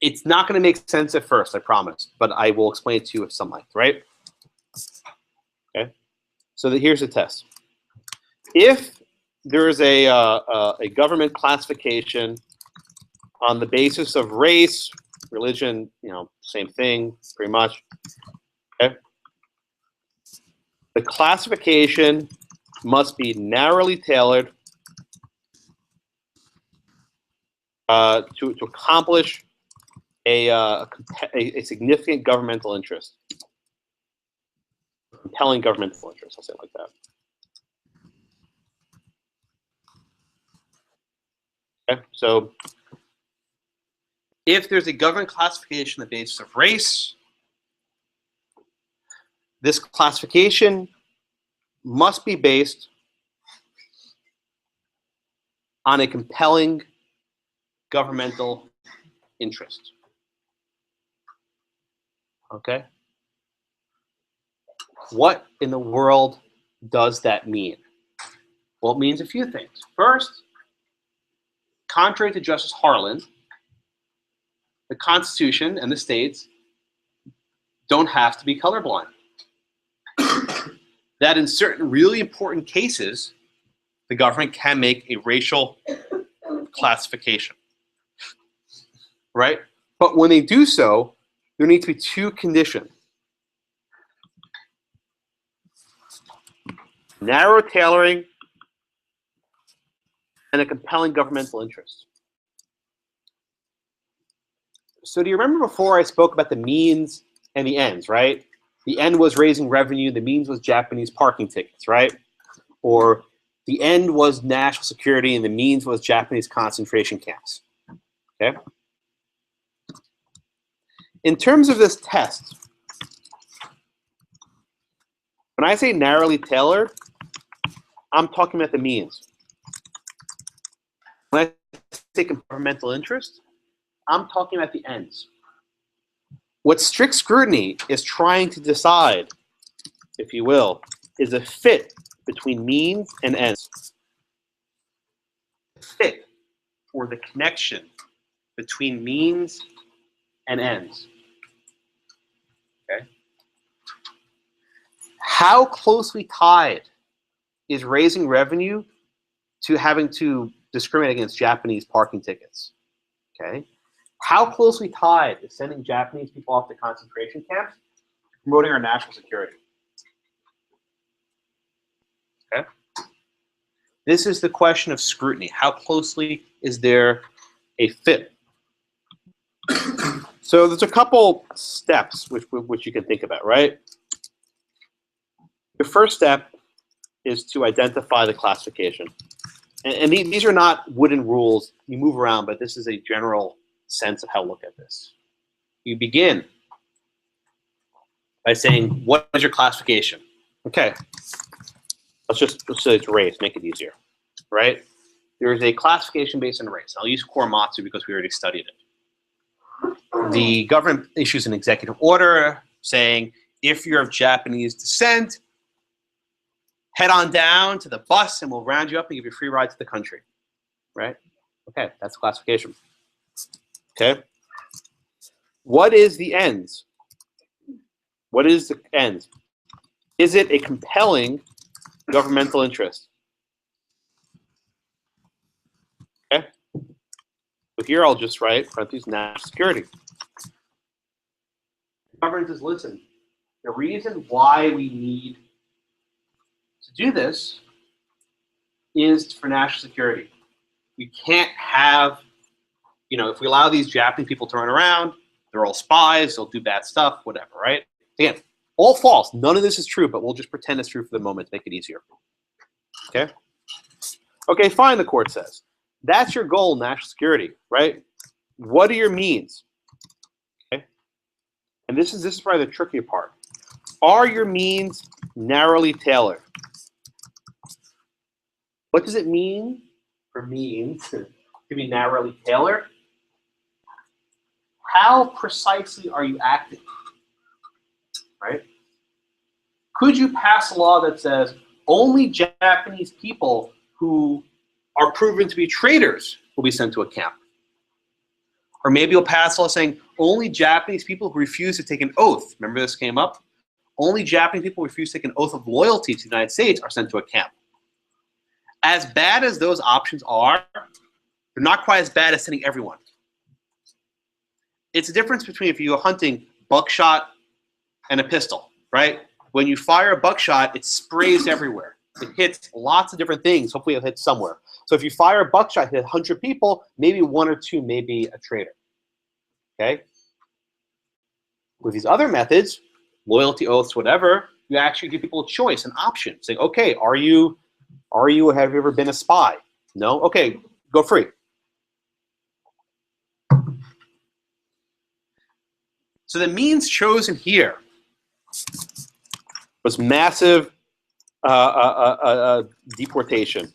it's not going to make sense at first, I promise, but I will explain it to you with some length, right? Okay, so here's the test. If there is a government classification on the basis of race, religion, you know, same thing, pretty much, okay? The classification must be narrowly tailored to accomplish a significant governmental interest. Compelling governmental interest, I'll say it like that. Okay, so if there's a government classification on the basis of race, this classification must be based on a compelling governmental interest. Okay? What in the world does that mean? Well, it means a few things. First, contrary to Justice Harlan, the Constitution and the states don't have to be colorblind. That in certain really important cases, the government can make a racial classification, right? But when they do so, there need to be two conditions. Narrow tailoring and a compelling governmental interest. So do you remember before I spoke about the means and the ends, right? The end was raising revenue, the means was Japanese parking tickets, right? Or the end was national security and the means was Japanese concentration camps, okay? In terms of this test, when I say narrowly tailored, I'm talking about the means. When I say governmental interest, I'm talking about the ends. What strict scrutiny is trying to decide, if you will, is a fit between means and ends. Fit, or the connection between means and ends. Okay? How closely tied is raising revenue to having to discriminate against Japanese parking tickets? Okay? How closely tied is sending Japanese people off to concentration camps to promoting our national security? Okay? This is the question of scrutiny. How closely is there a fit? So there's a couple steps which you can think about, right? The first step is to identify the classification. And these are not wooden rules. You move around, but this is a general sense of how to look at this. You begin by saying, what is your classification? Okay, let's say it's race, make it easier, right? There is a classification based on race. I'll use Korematsu because we already studied it. The government issues an executive order saying, if you're of Japanese descent, head on down to the bus and we'll round you up and give you a free ride to the country, right? Okay, that's classification. Okay. What is the ends? What is the ends? Is it a compelling governmental interest? Okay. So here I'll just write parentheses national security. The government says, listen, the reason why we need to do this is for national security. We can't have, you know, if we allow these Japanese people to run around, they're all spies, they'll do bad stuff, whatever, right? Again, all false. None of this is true, but we'll just pretend it's true for the moment to make it easier. Okay? Okay, fine, the court says. That's your goal, national security, right? What are your means? Okay? And this is probably the tricky part. Are your means narrowly tailored? What does it mean for means to be narrowly tailored? How precisely are you acting? Right? Could you pass a law that says only Japanese people who are proven to be traitors will be sent to a camp? Or maybe you'll pass a law saying only Japanese people who refuse to take an oath, remember this came up? Only Japanese people who refuse to take an oath of loyalty to the United States are sent to a camp. As bad as those options are, they're not quite as bad as sending everyone. It's a difference between if you're hunting buckshot and a pistol, right? When you fire a buckshot, it sprays everywhere. It hits lots of different things. Hopefully it'll hit somewhere. So if you fire a buckshot, hit 100 people, maybe one or two may be a traitor, okay? With these other methods, loyalty oaths, whatever, you actually give people a choice, an option. Saying, okay, have you ever been a spy? No? Okay, go free. So the means chosen here was massive deportation,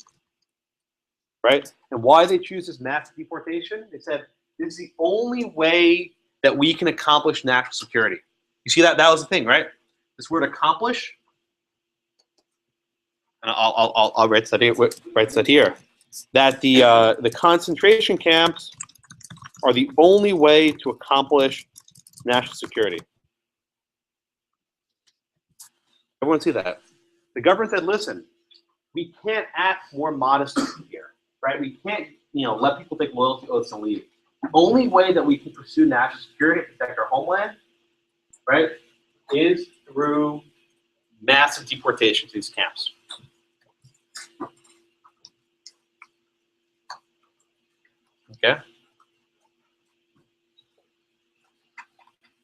right? And why they choose this massive deportation? They said, this is the only way that we can accomplish national security. You see that? That was the thing, right? This word accomplish, and I'll write that here, that the concentration camps are the only way to accomplish national security. Everyone see that? The government said, listen, we can't act more modestly here, right? We can't, let people take loyalty oaths and leave. The only way that we can pursue national security and protect our homeland, right, is through massive deportation to these camps. Okay.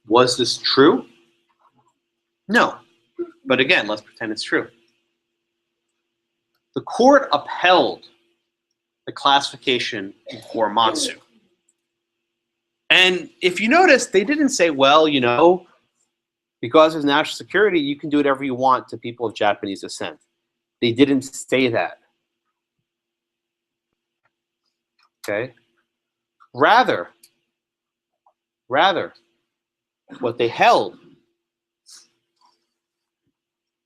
Was this true? No. But again, let's pretend it's true. The court upheld the classification in Korematsu. And if you notice, they didn't say, well, because of national security, you can do whatever you want to people of Japanese descent. They didn't say that. Okay? Rather, what they held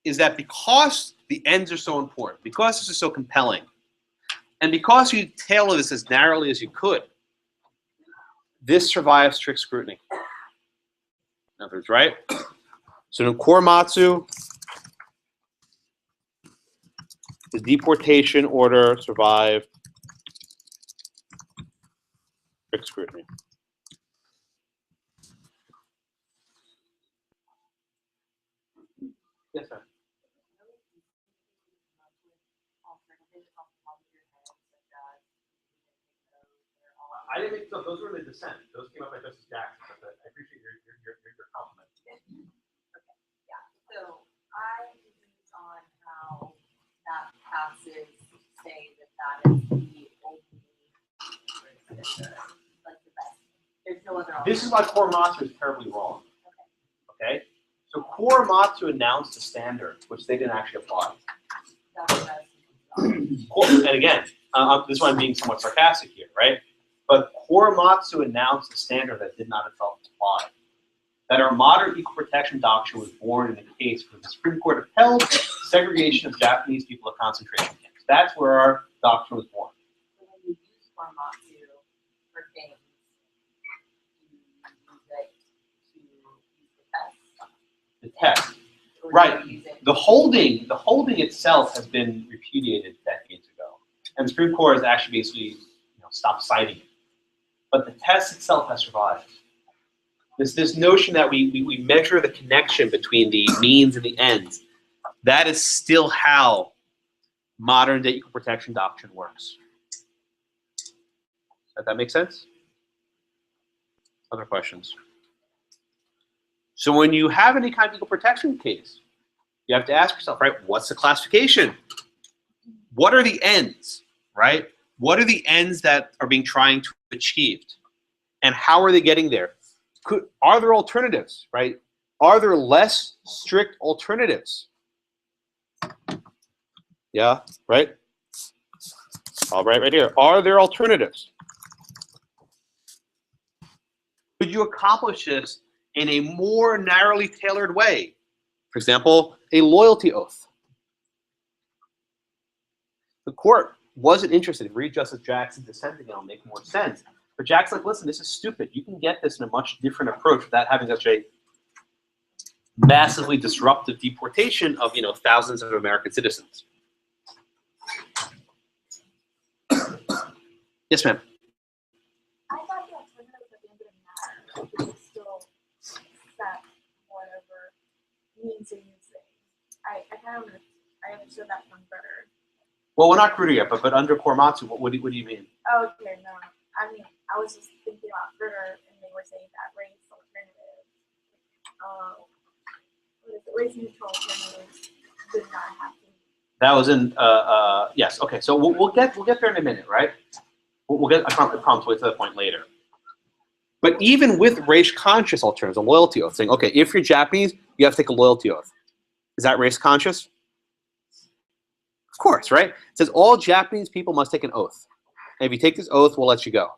is that because the ends are so important, because this is so compelling, and because you tailor this as narrowly as you could, this survives strict scrutiny. In other words, right? So in Korematsu, the deportation order survived strict scrutiny. Yes, sir. I didn't make those were in the dissent. Those came up by Justice Jackson. But I appreciate your compliment. Yeah. So I views on how that passage say that is the only like the best. There's no other option. This is why Korematsu is terribly wrong. Okay. So Korematsu announced a standard which they didn't actually apply. And again, this is why I'm being somewhat sarcastic here, right? But Korematsu announced a standard that did not itself apply. That our modern equal protection doctrine was born in the case where the Supreme Court upheld segregation of Japanese people at concentration camps. That's where our doctrine was born. So when you use Korematsu for things, you use it to use the test. The test. Right. The holding itself has been repudiated decades ago. And the Supreme Court has actually basically stopped citing it. But the test itself has survived. This notion that we measure the connection between the means and the ends, that is still how modern day equal protection doctrine works. Does that make sense? Other questions? So when you have any kind of equal protection case, you have to ask yourself, right, what's the classification? What are the ends, right? What are the ends that are being trying to achieve? And how are they getting there? Are there alternatives, right? Are there less strict alternatives? Yeah, right? I'll write right here. Are there alternatives? Could you accomplish this in a more narrowly tailored way? For example, a loyalty oath. The court wasn't interested. Read Justice Jackson's dissent again, it'll make more sense. But Jackson's like, listen, this is stupid. You can get this in a much different approach without having such a massively disruptive deportation of thousands of American citizens. Yes, ma'am. I thought the alternatives at the end didn't matter. It was still set whatever means you're using. I understood that from Grutter. Well, we're not Grutter yet, but under Korematsu, what do you mean? Oh, okay, no. I mean, I was just thinking about Grutter, and they were saying that race alternative, race neutral alternatives did not have to. That was in yes. Okay, so we'll get there in a minute, right? We'll get. I promise. Wait to that point later. But even with race-conscious alternatives, a loyalty oath, saying, okay, if you're Japanese, you have to take a loyalty oath. Is that race-conscious? Of course, right? It says all Japanese people must take an oath. And if you take this oath, we'll let you go.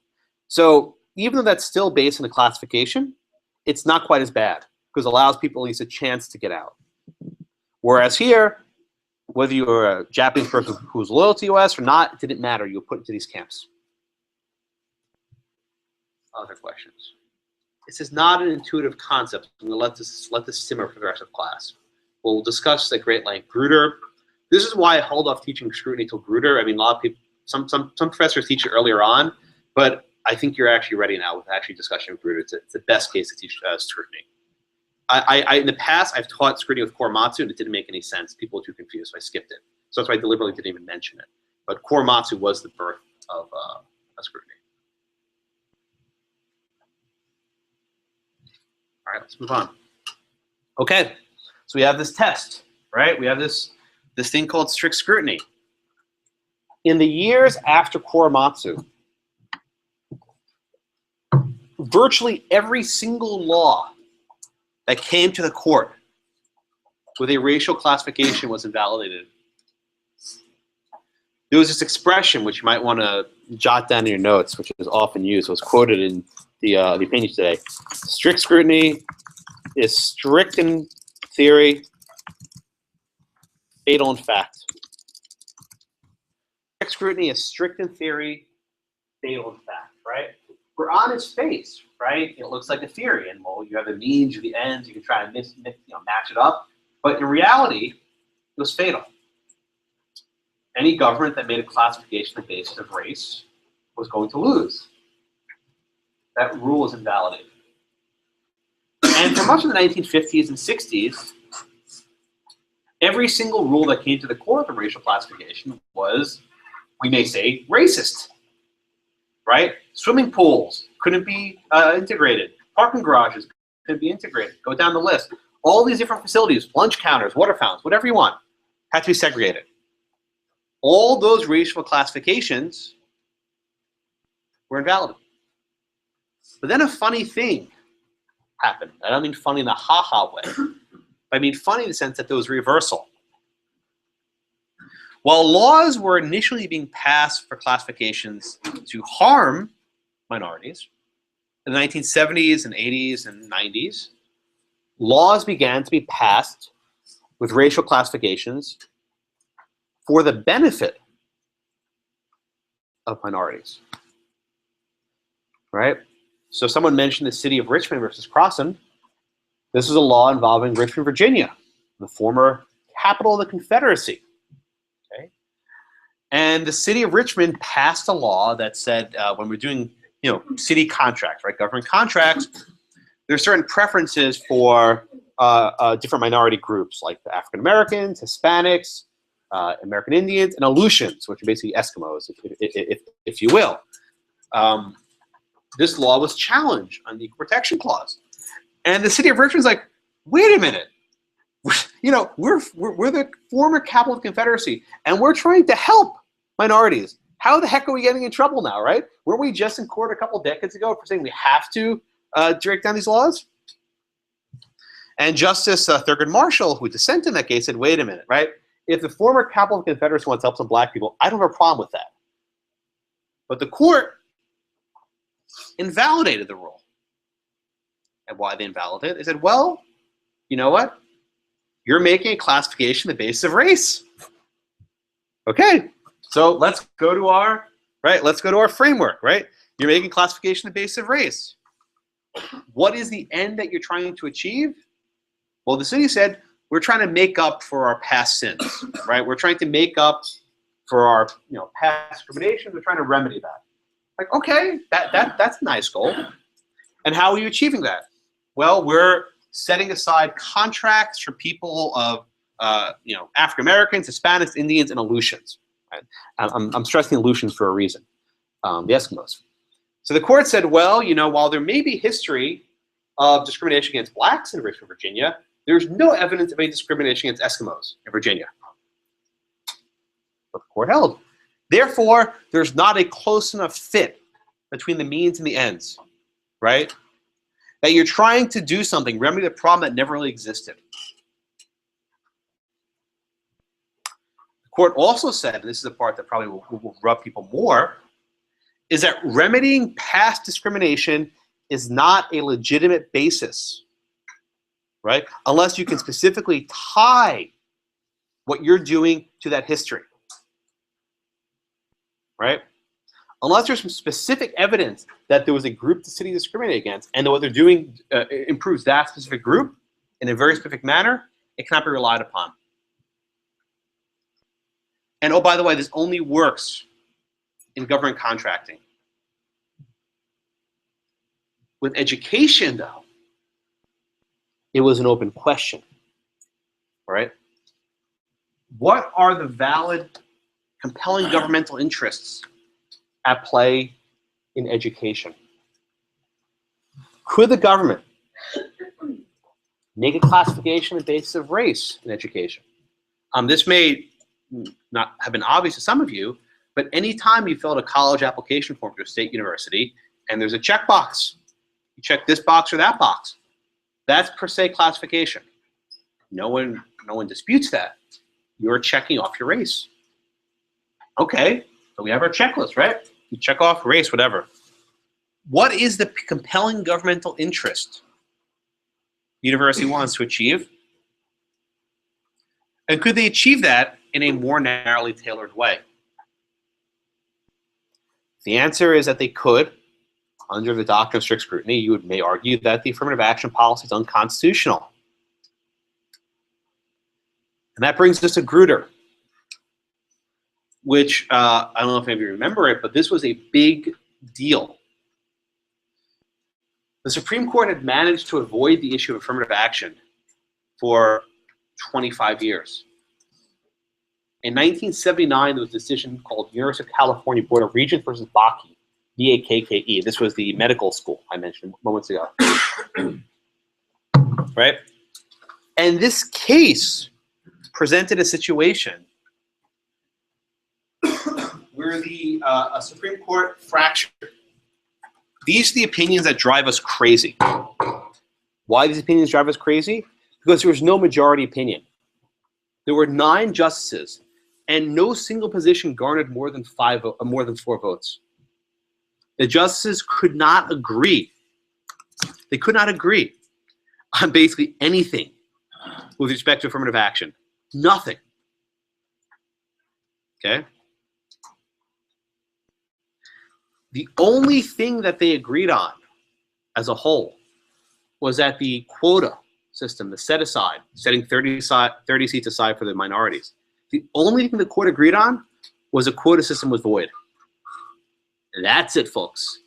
So even though that's still based on the classification, it's not quite as bad because it allows people at least a chance to get out. Whereas here, Whether you were a Japanese person who was loyal to the U.S. or not, it didn't matter. You were put into these camps. Other questions? This is not an intuitive concept. I'm going to let this simmer for the rest of class. We'll discuss at great length. Grutter. This is why I hold off teaching scrutiny till Grutter. I mean, a lot of people, some professors teach it earlier on, but I think you're actually ready now with actually discussion of Grutter. It's the best case to teach scrutiny. I in the past, I've taught scrutiny with Korematsu, and it didn't make any sense. People were too confused, so I skipped it. So that's why I deliberately didn't even mention it. But Korematsu was the birth of scrutiny. All right, let's move on. Okay, so we have this test, right? We have this thing called strict scrutiny. In the years after Korematsu, virtually every single law that came to the court with a racial classification was invalidated. There was this expression, which you might want to jot down in your notes, which is often used, was quoted in the opinion today. Strict scrutiny is strict in theory, fatal in fact. Strict scrutiny is strict in theory, fatal in fact, right? We're on its face, right? It looks like a theory, and well, you have the means, you have the ends, you can try and match it up, but in reality, it was fatal. Any government that made a classification on the basis of race was going to lose. That rule is invalidated. And for much of the 1950s and 60s, every single rule that came to the court of racial classification was, we may say, racist. Right? Swimming pools couldn't be integrated. Parking garages couldn't be integrated. Go down the list. All these different facilities, lunch counters, water fountains, whatever you want, had to be segregated. All those racial classifications were invalid. But then a funny thing happened. I don't mean funny in the ha-ha way. But I mean funny in the sense that there was reversal. While laws were initially being passed for classifications to harm minorities, in the 1970s and 80s and 90s, laws began to be passed with racial classifications for the benefit of minorities, right? So someone mentioned the city of Richmond versus Crossan. This is a law involving Richmond, Virginia, the former capital of the Confederacy. And the city of Richmond passed a law that said when we're doing, city contracts, right, government contracts, there's certain preferences for different minority groups, like the African Americans, Hispanics, American Indians, and Aleutians, which are basically Eskimos, if you will. This law was challenged on the Equal Protection Clause, and the city of Richmond's like, wait a minute. We're the former capital of the Confederacy, and we're trying to help minorities. How the heck are we getting in trouble now, right? Weren't we just in court a couple decades ago for saying we have to break down these laws? And Justice Thurgood Marshall, who dissented in that case, said, wait a minute, right? If the former capital of the Confederacy wants to help some black people, I don't have a problem with that. But the court invalidated the rule. And why they invalidated it? They said, well, you know what? You're making a classification on the basis of race. Okay, so let's go to our framework, right? You're making classification on the basis of race. What is the end that you're trying to achieve? Well, the city said, we're trying to make up for our past sins, right? We're trying to make up for our past discrimination. We're trying to remedy that. Like, okay, that's a nice goal. And how are you achieving that? Well, we're setting aside contracts for people of African Americans, Hispanics, Indians, and Aleutians. Right? I'm stressing Aleutians for a reason. The Eskimos. So the court said, well, while there may be history of discrimination against blacks in Richmond, Virginia, there's no evidence of any discrimination against Eskimos in Virginia. What the court held. Therefore, there's not a close enough fit between the means and the ends, right? That you're trying to do something, remedy the problem that never really existed. The court also said, and this is the part that probably will rub people more, is that remedying past discrimination is not a legitimate basis, right? Unless you can specifically tie what you're doing to that history, right? Unless there's some specific evidence that there was a group the city discriminated against and that what they're doing improves that specific group in a very specific manner, it cannot be relied upon. And oh, by the way, this only works in government contracting. With education, though, it was an open question, right? What are the valid, compelling governmental interests at play in education? Could the government make a classification on the basis of race in education? This may not have been obvious to some of you, but anytime you filled a college application form to a state university and there's a checkbox, you check this box or that box, that's per se classification. No one disputes that. You're checking off your race. Okay, so we have our checklist, right? You check off race, whatever. What is the compelling governmental interest the university wants to achieve? And could they achieve that in a more narrowly tailored way? The answer is that they could. Under the doctrine of strict scrutiny, you may argue that the affirmative action policy is unconstitutional. And that brings us to Grutter, which I don't know if any of you remember it, but this was a big deal. The Supreme Court had managed to avoid the issue of affirmative action for 25 years. In 1979, there was a decision called University of California Board of Regents versus Bakke, B-A-K-K-E. This was the medical school I mentioned moments ago. Right? And this case presented a situation where the Supreme Court fractured. These are the opinions that drive us crazy. Why these opinions drive us crazy? Because there was no majority opinion. There were 9 justices, and no single position garnered more than 4 votes. The justices could not agree. They could not agree on basically anything with respect to affirmative action. Nothing. Okay? The only thing that they agreed on as a whole was that the quota system, the set aside, setting 30 seats aside for the minorities, the only thing the court agreed on was a quota system was void. And that's it, folks.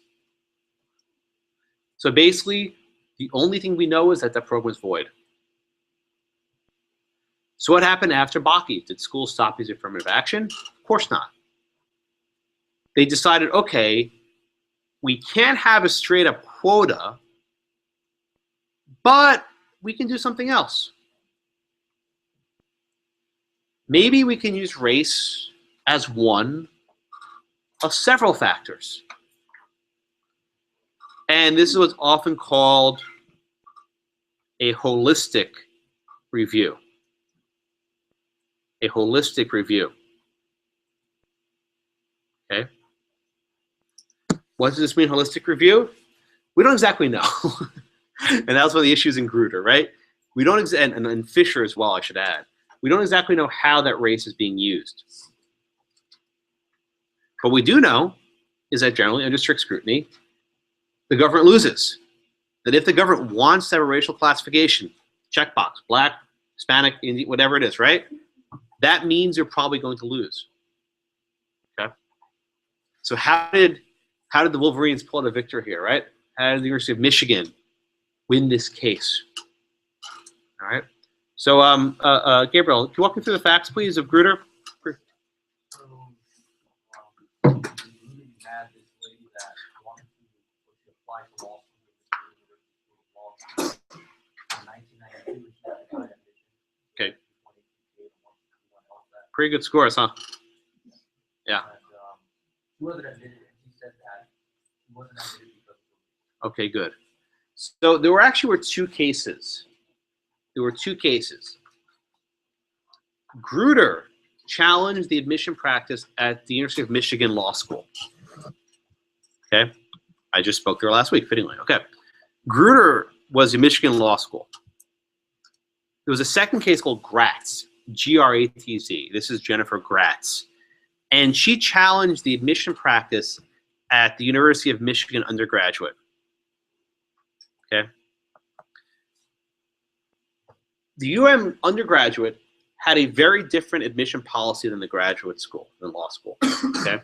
So basically, the only thing we know is that that program was void. So what happened after Bakke? Did schools stop using affirmative action? Of course not. They decided, okay, we can't have a straight up quota, but we can do something else. Maybe we can use race as one of several factors. And this is what's often called a holistic review. A holistic review. Okay? What does this mean, holistic review? We don't exactly know. And that's one of the issues in Grutter, right? We don't, and Fisher as well, I should add. We don't exactly know how that race is being used. What we do know is that generally under strict scrutiny, the government loses. That if the government wants to have a racial classification, checkbox, black, Hispanic, Indian, whatever it is, right? That means you're probably going to lose. Okay? So how did the Wolverines pull out a victory here, right? How did the University of Michigan win this case? All right. So, Gabriel, can you walk me through the facts, please, of Grutter? So, we had this lady that wanted to apply for law school in 1992. She had a high ambition. Okay. Pretty good scores, huh? Yeah. And she wasn't admitted, and he said that she wasn't admitted because of Okay, good. So there were 2 cases. There were 2 cases. Grutter challenged the admission practice at the University of Michigan Law School. Okay? I just spoke there last week, fittingly. Okay. Grutter was a Michigan Law School. There was a second case called Gratz, Gratz. This is Jennifer Gratz. And she challenged the admission practice at the University of Michigan undergraduate. Okay. The UM undergraduate had a very different admission policy than the graduate school, than law school. Okay.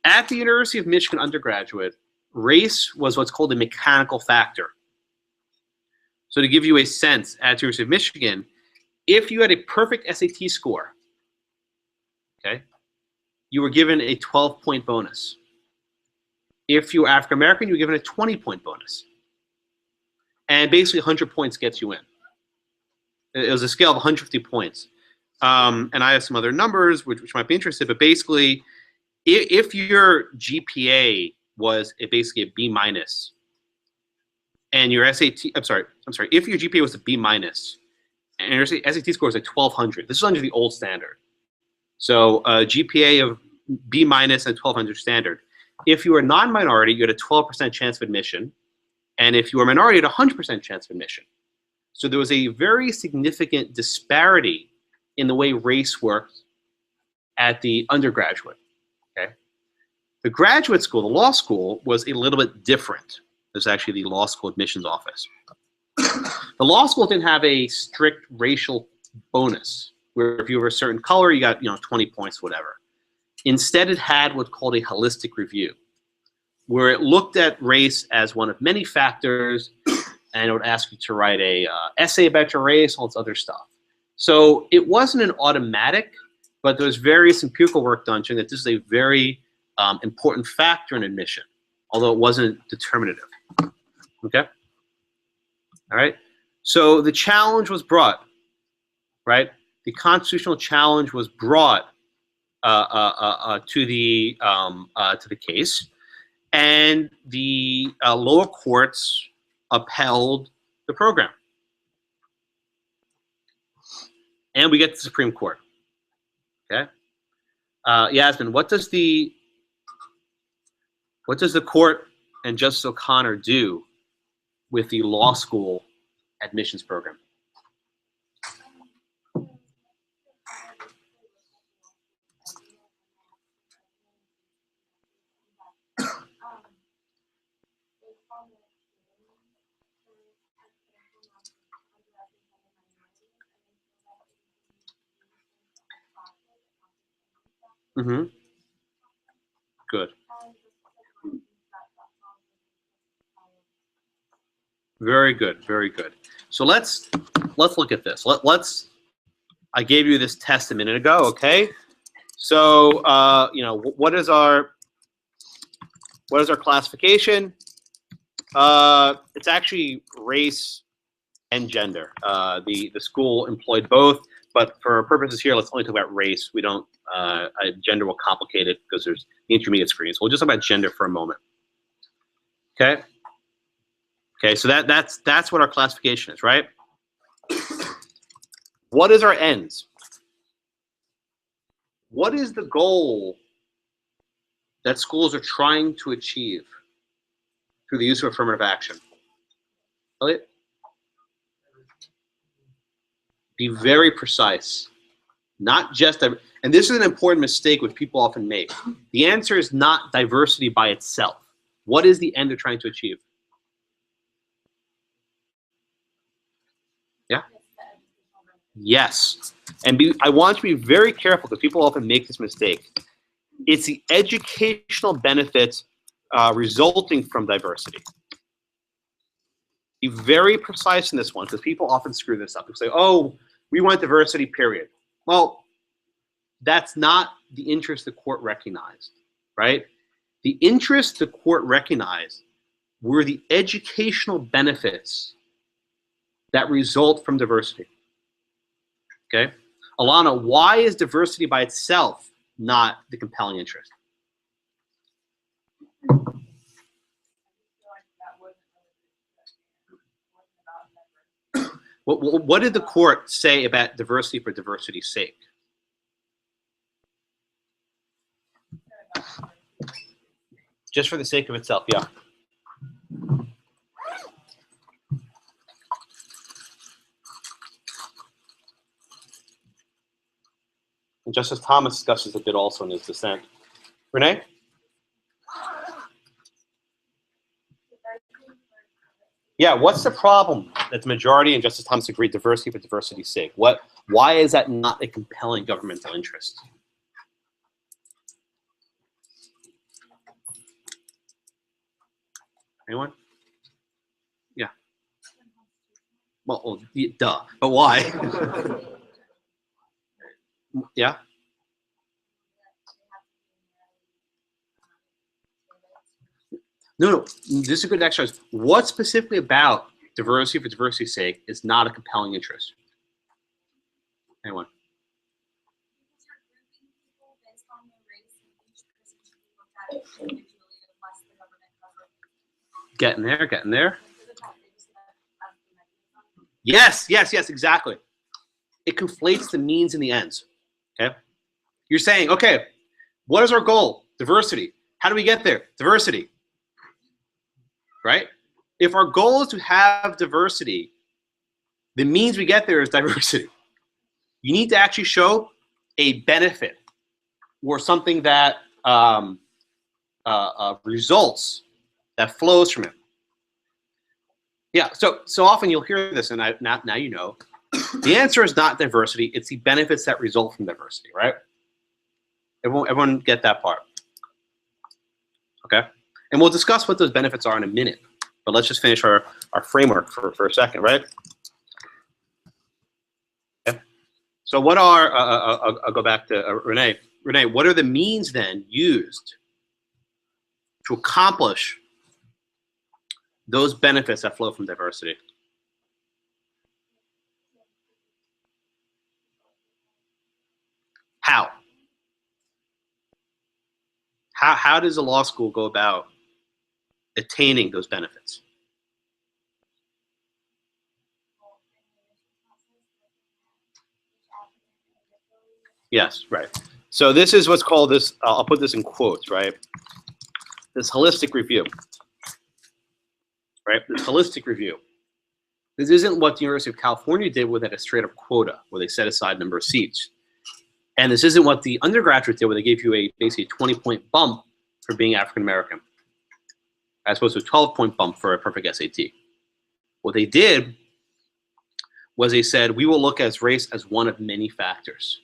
At the University of Michigan undergraduate, race was what's called a mechanical factor. So to give you a sense, at the University of Michigan, if you had a perfect SAT score, okay, you were given a 12-point bonus. If you were African American, you were given a 20-point bonus. And basically 100 points gets you in. It was a scale of 150 points. And I have some other numbers which might be interesting, but basically, if your GPA was basically a B minus, and your SAT, I'm sorry, if your GPA was a B minus, and your SAT score was like 1200, this is under the old standard. So a GPA of B minus and 1200 standard. If you were non-minority, you had a 12% chance of admission, and if you were a minority, you had a 100% chance of admission. So there was a very significant disparity in the way race worked at the undergraduate. Okay, the graduate school, the law school, was a little bit different. There's actually the law school admissions office. The law school didn't have a strict racial bonus, where if you were a certain color, you got 20 points, whatever. Instead, it had what's called a holistic review, where it looked at race as one of many factors, and it would ask you to write a essay about your race, all this other stuff. So it wasn't an automatic, but there was various empirical work done showing that this is a very important factor in admission, although it wasn't determinative. Okay? All right? So the challenge was brought, right? The constitutional challenge was brought to the case, and the lower courts upheld the program. And we get to the Supreme Court. Okay? Yasmin, what does the court and Justice O'Connor do with the law school admissions program? Mm-hmm. Good. Very good. Very good. So let's look at this. I gave you this test a minute ago. Okay. So what is our classification? It's actually race and gender. The school employed both, but for our purposes here, let's only talk about race. We don't. Gender will complicate it because there's the intermediate screen. So we'll just talk about gender for a moment. Okay. Okay. So that's what our classification is, right? What is our ends? What is the goal that schools are trying to achieve through the use of affirmative action? Elliot? Be very precise. Not just, and this is an important mistake which people often make. The answer is not diversity by itself. What is the end they're trying to achieve? Yeah? Yes. And I want to be very careful because people often make this mistake. It's the educational benefits resulting from diversity. Be very precise in this one because people often screw this up. They say, oh, we want diversity, period. Well, that's not the interest the court recognized, right? The interest the court recognized were the educational benefits that result from diversity. Okay? Alana, why is diversity by itself not the compelling interest? What did the court say about diversity for diversity's sake? Just for the sake of itself, yeah. And Justice Thomas discusses a bit also in his dissent. Renee? Yeah, what's the problem that the majority and Justice Thomas agreed diversity for diversity's sake? Why is that not a compelling governmental interest? Anyone? Yeah. Well, duh. But why? Yeah. No. This is a good exercise. What specifically about diversity for diversity's sake is not a compelling interest? Anyone? Because you're grouping people based on their race, and each person should be looked at individually unless the government covers it. Getting there, getting there. To the top, they just say that as the mechanism. Yes, exactly. It conflates the means and the ends. Okay? You're saying, okay, what is our goal? Diversity. How do we get there? Diversity. Right? If our goal is to have diversity, the means we get there is diversity. You need to actually show a benefit or something that results, that flows from it. Yeah, so often you'll hear this, and now you know. The answer is not diversity, it's the benefits that result from diversity, right? Everyone get that part. Okay? And we'll discuss what those benefits are in a minute. But let's just finish our framework for a second, right? Okay. So what are, I'll go back to Renee. Renee, what are the means then used to accomplish those benefits that flow from diversity? How? How does a law school go about attaining those benefits? Yes, right. So this is what's called this, I'll put this in quotes, right? This holistic review, right? This holistic review. This isn't what the University of California did with a straight up quota, where they set aside a number of seats. And this isn't what the undergraduate did, where they gave you basically a 20-point bump for being African American, as opposed to a 12-point bump for a perfect SAT. What they did was they said, we will look at race as one of many factors.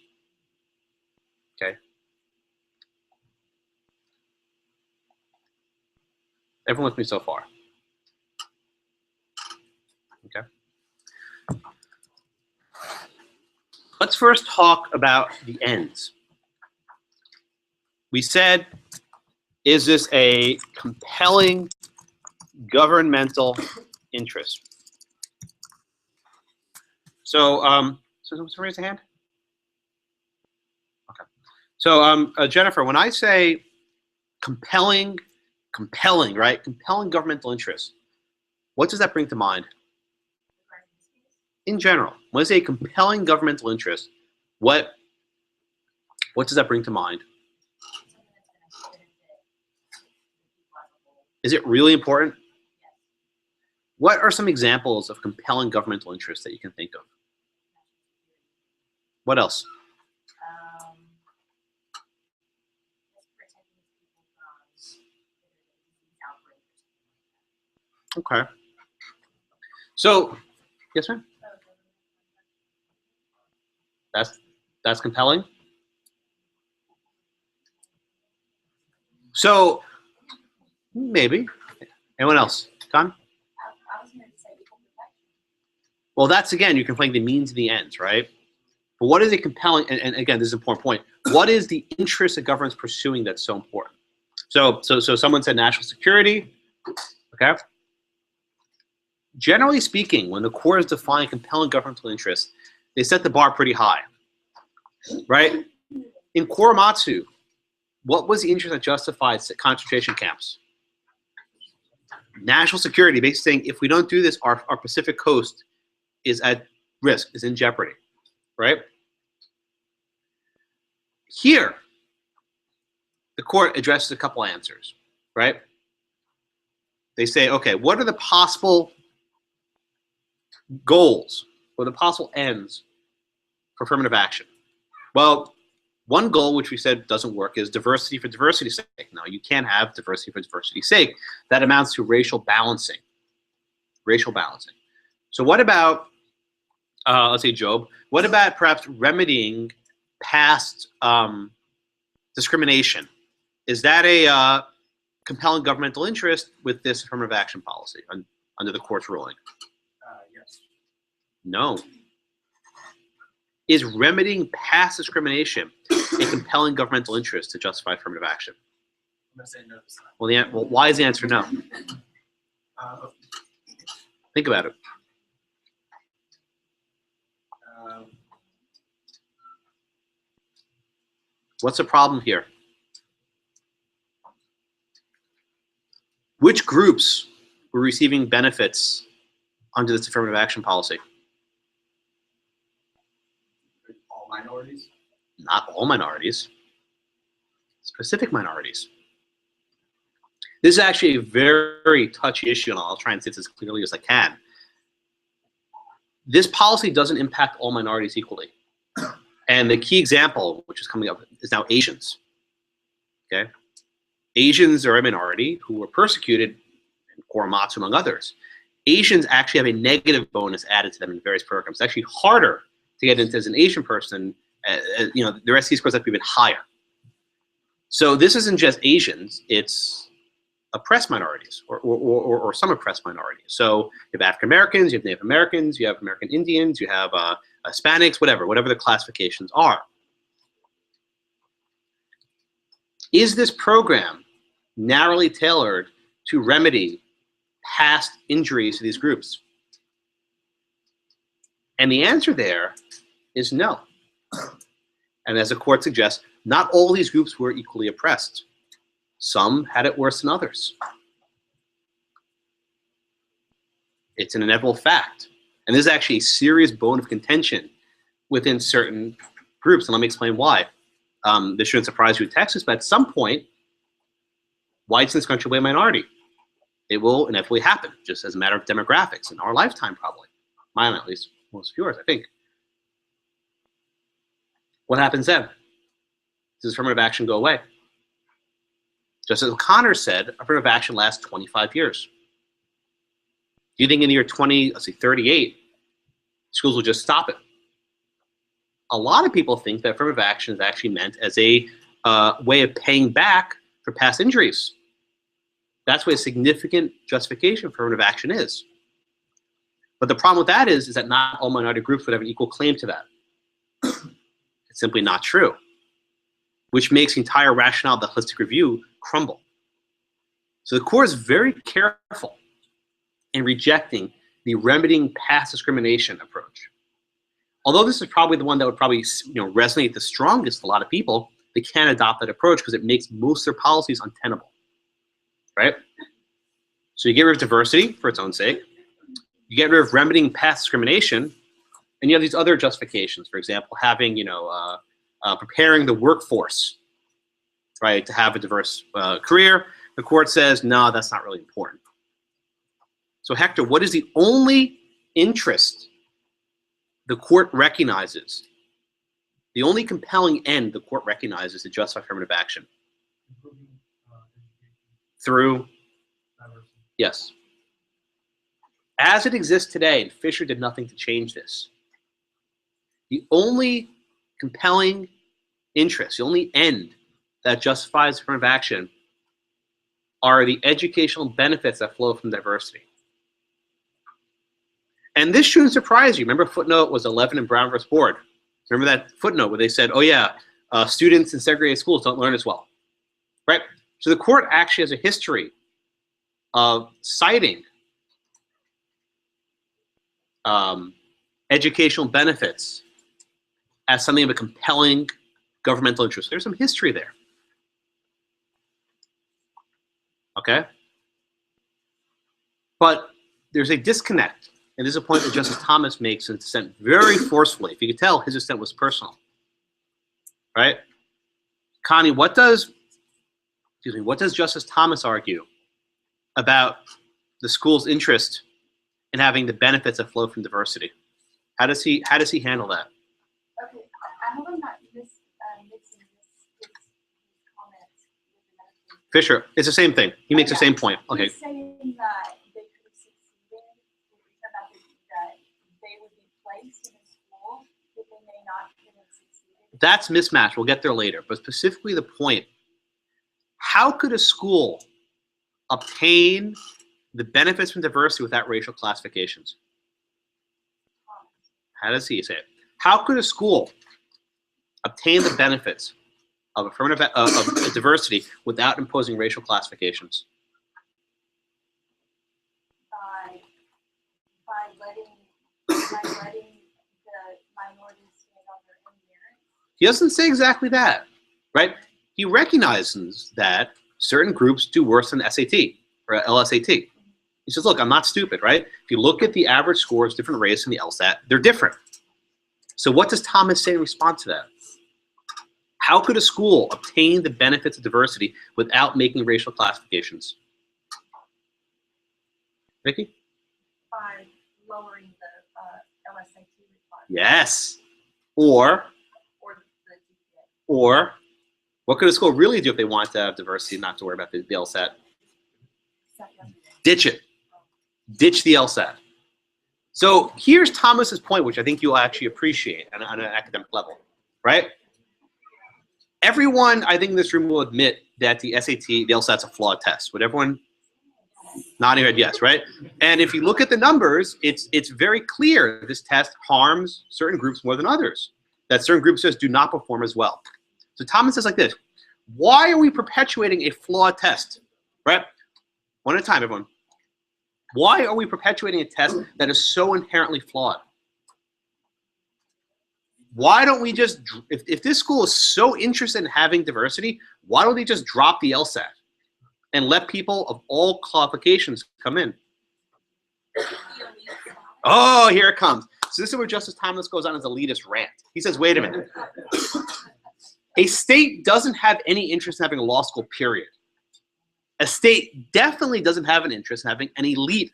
Okay. Everyone with me so far? Okay. Let's first talk about the ends. We said, is this a compelling governmental interest? So, so raise a hand. Okay. So, Jennifer, when I say compelling, right? Compelling governmental interest. What does that bring to mind? In general, when I say compelling governmental interest, what does that bring to mind? Is it really important? What are some examples of compelling governmental interest that you can think of? What else? Okay. So, yes, ma'am? That's compelling? So, maybe. Anyone else? Con? I was going to say equal protection. Well, that's, again, you're conflating the means and the ends, right? But what is a compelling, and again, this is an important point. What is the interest that government's pursuing that's so important? So someone said national security, okay? Generally speaking, when the court is defining compelling governmental interest, they set the bar pretty high, right? In Korematsu, what was the interest that justified concentration camps? National security, basically saying if we don't do this, our Pacific coast is at risk, is in jeopardy, right? Here, the court addresses a couple answers, right? They say, okay, what are the possible goals or the possible ends for affirmative action? Well, One goal, which we said doesn't work, is diversity for diversity's sake. No, you can't have diversity for diversity's sake. That amounts to racial balancing. Racial balancing. So what about, let's say Job, what about perhaps remedying past discrimination? Is that a compelling governmental interest with this affirmative action policy under the court's ruling? Yes. No. Is remedying past discrimination a compelling governmental interest to justify affirmative action? I'm gonna say no this time. Well, why is the answer no? Think about it. What's the problem here? Which groups were receiving benefits under this affirmative action policy? All minorities? Not all minorities. Specific minorities. This is actually a very, very touchy issue, and I'll try and say this as clearly as I can. This policy doesn't impact all minorities equally. And the key example, which is coming up, is now Asians. Okay? Asians are a minority who were persecuted in Korematsu, among others. Asians actually have a negative bonus added to them in various programs. It's actually harder to get into as an Asian person. The rest of these scores have to be even higher. So this isn't just Asians, it's oppressed minorities or some oppressed minorities. So you have African Americans, you have Native Americans, you have American Indians, you have Hispanics, whatever the classifications are. Is this program narrowly tailored to remedy past injuries to these groups? And the answer there is no. And as the court suggests, not all these groups were equally oppressed. Some had it worse than others. It's an inevitable fact. And this is actually a serious bone of contention within certain groups. And let me explain why. This shouldn't surprise you in Texas, but at some point, whites in this country will be a minority. It will inevitably happen, just as a matter of demographics in our lifetime, probably. Mine, at least, most of yours, I think. What happens then? Does affirmative action go away? Just as O'Connor said, affirmative action lasts 25 years. Do you think in the year 38, schools will just stop it? A lot of people think that affirmative action is actually meant as a way of paying back for past injuries. That's what a significant justification for affirmative action is. But the problem with that is that not all minority groups would have an equal claim to that. It's simply not true, which makes the entire rationale of the holistic review crumble. So the court is very careful in rejecting the remedying past discrimination approach. Although this is probably the one that would probably resonate the strongest with a lot of people, they can't adopt that approach because it makes most of their policies untenable, right? So you get rid of diversity for its own sake, you get rid of remedying past discrimination, and you have these other justifications. For example, having, preparing the workforce, right, to have a diverse career. The court says, no, that's not really important. So Hector, what is the only interest the court recognizes, the only compelling end the court recognizes to justify affirmative action? Through? Yes. As it exists today, and Fisher did nothing to change this, the only compelling interest, the only end that justifies affirmative action are the educational benefits that flow from diversity. And this shouldn't surprise you. Remember footnote was 11 in Brown versus Board. Remember that footnote where they said, oh yeah, students in segregated schools don't learn as well, right? So the court actually has a history of citing educational benefits as something of a compelling governmental interest. There's some history there. Okay? But there's a disconnect, and this is a point that Justice Thomas makes in dissent very forcefully. If you could tell, his dissent was personal. Right? Connie, what does Justice Thomas argue about the school's interest in having the benefits that flow from diversity? How does he handle that? Okay, I hope I'm not mixing Fisher, it's the same thing. He makes the Yeah. same point. Okay. He's saying that they could have succeeded, that they would be placed in a school, but they may not have succeeded. That's mismatch. We'll get there later. But specifically the point, how could a school obtain the benefits from diversity without racial classifications? How does he say it? How could a school obtain the benefits of affirmative of diversity without imposing racial classifications? By letting the minorities stand on their own merit. He doesn't say exactly that, right? He recognizes that certain groups do worse than SAT or LSAT. He says, look, I'm not stupid, right? If you look at the average scores, different race in the LSAT, they're different. So what does Thomas say in response to that? How could a school obtain the benefits of diversity without making racial classifications? Vicky? By lowering the LSAT requirement. Yes. Or Or the GPA. Or what could a school really do if they want to have diversity, not to worry about the LSAT? Ditch it. Ditch the LSAT. So here's Thomas's point, which I think you'll actually appreciate on an academic level, right? Everyone, I think in this room will admit that the SAT, the LSAT's a flawed test. Would everyone nodding their head yes, right? And if you look at the numbers, it's very clear this test harms certain groups more than others. That certain groups just do not perform as well. So Thomas says like this, why are we perpetuating a flawed test, right? One at a time, everyone. Why are we perpetuating a test that is so inherently flawed? Why don't we just, if this school is so interested in having diversity, why don't they just drop the LSAT and let people of all qualifications come in? Oh, here it comes. So this is where Justice Thomas goes on his elitist rant. He says, wait a minute. A state doesn't have any interest in having a law school, period. A state definitely doesn't have an interest in having an elite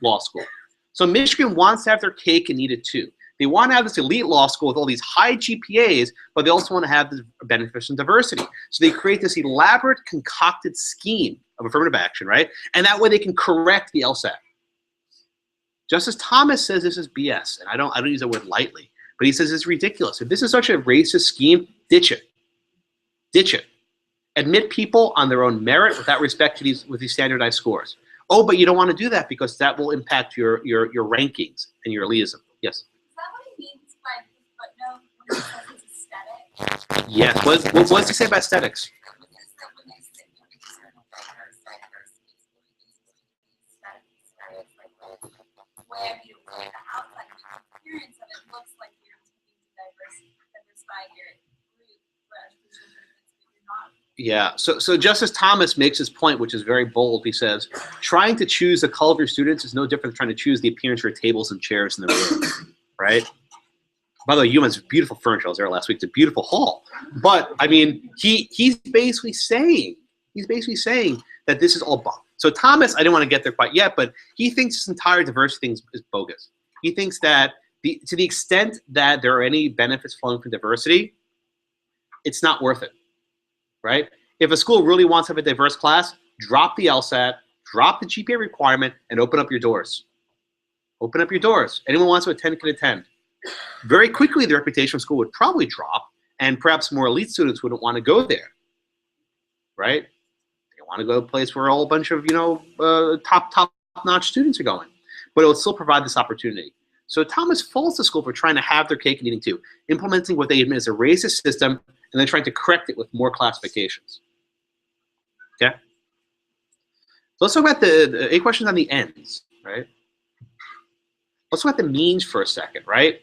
law school. So Michigan wants to have their cake and eat it too. They want to have this elite law school with all these high GPAs, but they also want to have the benefits and diversity. So they create this elaborate, concocted scheme of affirmative action, right? And that way they can correct the LSAT. Justice Thomas says this is BS, and I don't use that word lightly, but he says it's ridiculous. If this is such a racist scheme, ditch it. Ditch it. Admit people on their own merit without respect to these standardized scores. Oh, but you don't want to do that because that will impact your rankings and your elitism. Yes. Is that what he means by the footnote when he says it's aesthetic? Yes. What does he say about aesthetics? Because that when they say when you look at the outside appearance of it, looks like you're intending to diversify your group, but you're not. Yeah, so Justice Thomas makes his point, which is very bold. He says, trying to choose the color of your students is no different than trying to choose the appearance of your tables and chairs in the room, right? By the way, UMann's beautiful furniture. I was there last week. It's a beautiful hall. But, I mean, he's basically saying that this is all bunk. So Thomas, I didn't want to get there quite yet, but he thinks this entire diversity thing is bogus. He thinks that to the extent that there are any benefits flowing from diversity, it's not worth it. Right? If a school really wants to have a diverse class, drop the LSAT, drop the GPA requirement, and open up your doors. Open up your doors. Anyone who wants to attend can attend. Very quickly, the reputation of school would probably drop, and perhaps more elite students wouldn't want to go there. Right? They want to go to a place where a whole bunch of, top-notch students are going. But it would still provide this opportunity. So Thomas faults the school for trying to have their cake and eating too, implementing what they admit is a racist system and then trying to correct it with more classifications. Okay? So let's talk about the 8 questions on the ends, right? Let's talk about the means for a second, right?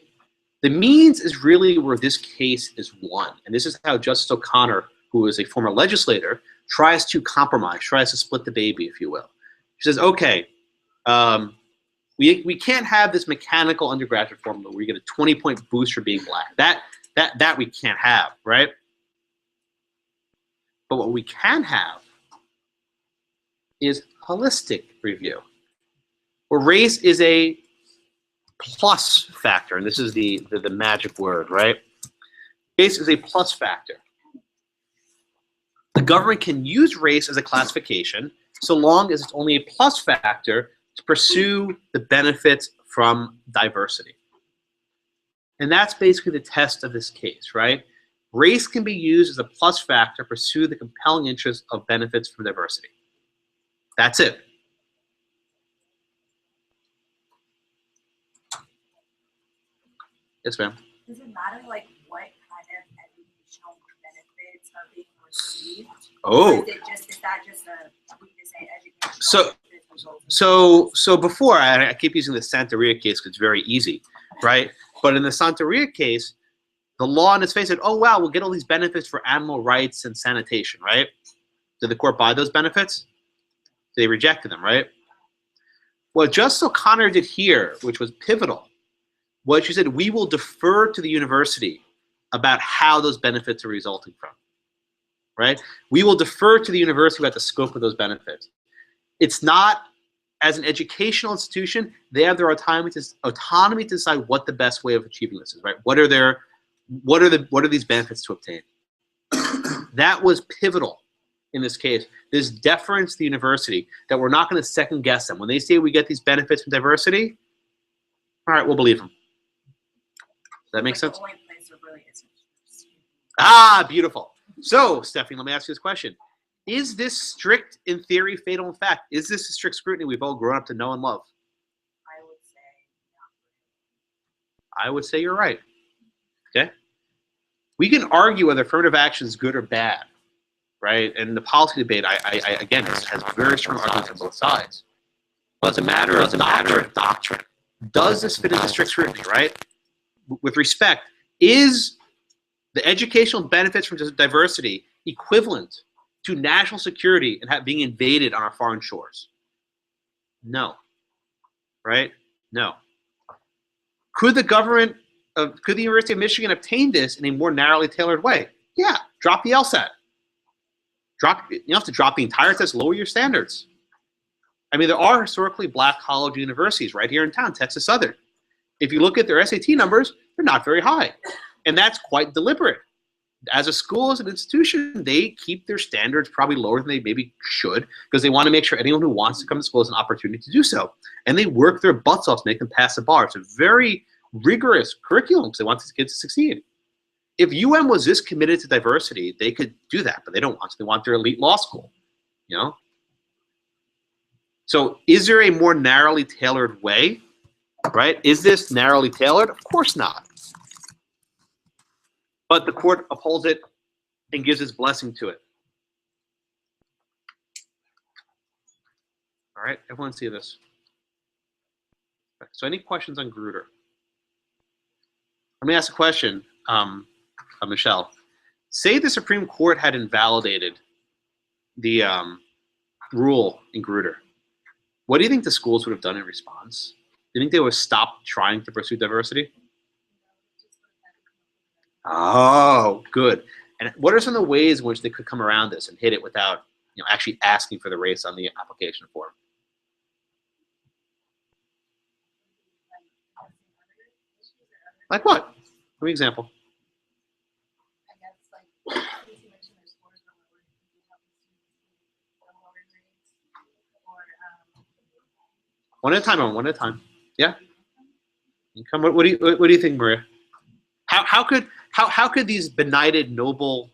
The means is really where this case is won. And this is how Justice O'Connor, who is a former legislator, tries to compromise, tries to split the baby, if you will. She says, okay, we can't have this mechanical undergraduate formula where you get a 20-point boost for being black. That we can't have, right? But what we can have is holistic review, where race is a plus factor, and this is the magic word, right? Race is a plus factor. the government can use race as a classification so long as it's only a plus factor to pursue the benefits from diversity. And that's basically the test of this case, right? Race can be used as a plus factor to pursue the compelling interest of benefits from diversity. That's it. Yes, ma'am. Does it matter like what kind of educational benefits are being received? Oh. Or is that just a we just say educational So- benefits resulting So before, I keep using the Santeria case because it's very easy, right? But in the Santeria case, the law on its face said, oh, wow, we'll get all these benefits for animal rights and sanitation, right? Did the court buy those benefits? They rejected them, right? What Justice O'Connor did here, which was pivotal, was she said, we will defer to the university about how those benefits are resulting from, right? We will defer to the university about the scope of those benefits. It's not, as an educational institution, they have their autonomy to decide what the best way of achieving this is, right? What are these benefits to obtain? That was pivotal in this case. This deference to the university that we're not going to second guess them. When they say we get these benefits from diversity, all right, we'll believe them. Does that make like sense? the only place that really isn't. Ah, beautiful. So, Stephanie, let me ask you this question. Is this strict in theory, fatal in fact? Is this a strict scrutiny we've all grown up to know and love? I would say not. I would say you're right. Okay? We can argue whether affirmative action is good or bad, right? And the policy debate, again, has very strong arguments on both sides. But it's a matter of doctrine. Does this fit into strict scrutiny, right? With respect, is the educational benefits from diversity equivalent to national security and being invaded on our foreign shores? No. Right? No. Could the University of Michigan obtain this in a more narrowly tailored way? Yeah. Drop the LSAT. You don't have to drop the entire test, lower your standards. I mean, there are historically black college universities right here in town, Texas Southern. If you look at their SAT numbers, they're not very high. And that's quite deliberate. As a school, as an institution, they keep their standards probably lower than they maybe should because they want to make sure anyone who wants to come to school has an opportunity to do so. And they work their butts off to make them pass the bar. It's a very rigorous curriculum because they want these kids to succeed. If UM was this committed to diversity, they could do that, but they don't want to. They want their elite law school, you know? So is there a more narrowly tailored way, right? Is this narrowly tailored? Of course not. But the court upholds it and gives its blessing to it. All right, everyone see this. So any questions on Grutter? Let me ask a question, Michelle. Say the Supreme Court had invalidated the rule in Grutter. What do you think the schools would have done in response? Do you think they would stop trying to pursue diversity? Oh, good. And what are some of the ways in which they could come around this and hit it without, actually asking for the race on the application form? Like what? Give me an example. I guess like since you mentioned their scores were lower, could you help students get lower grades or One at a time, one at a time. Yeah. Come. What do you think, Maria? How could these benighted noble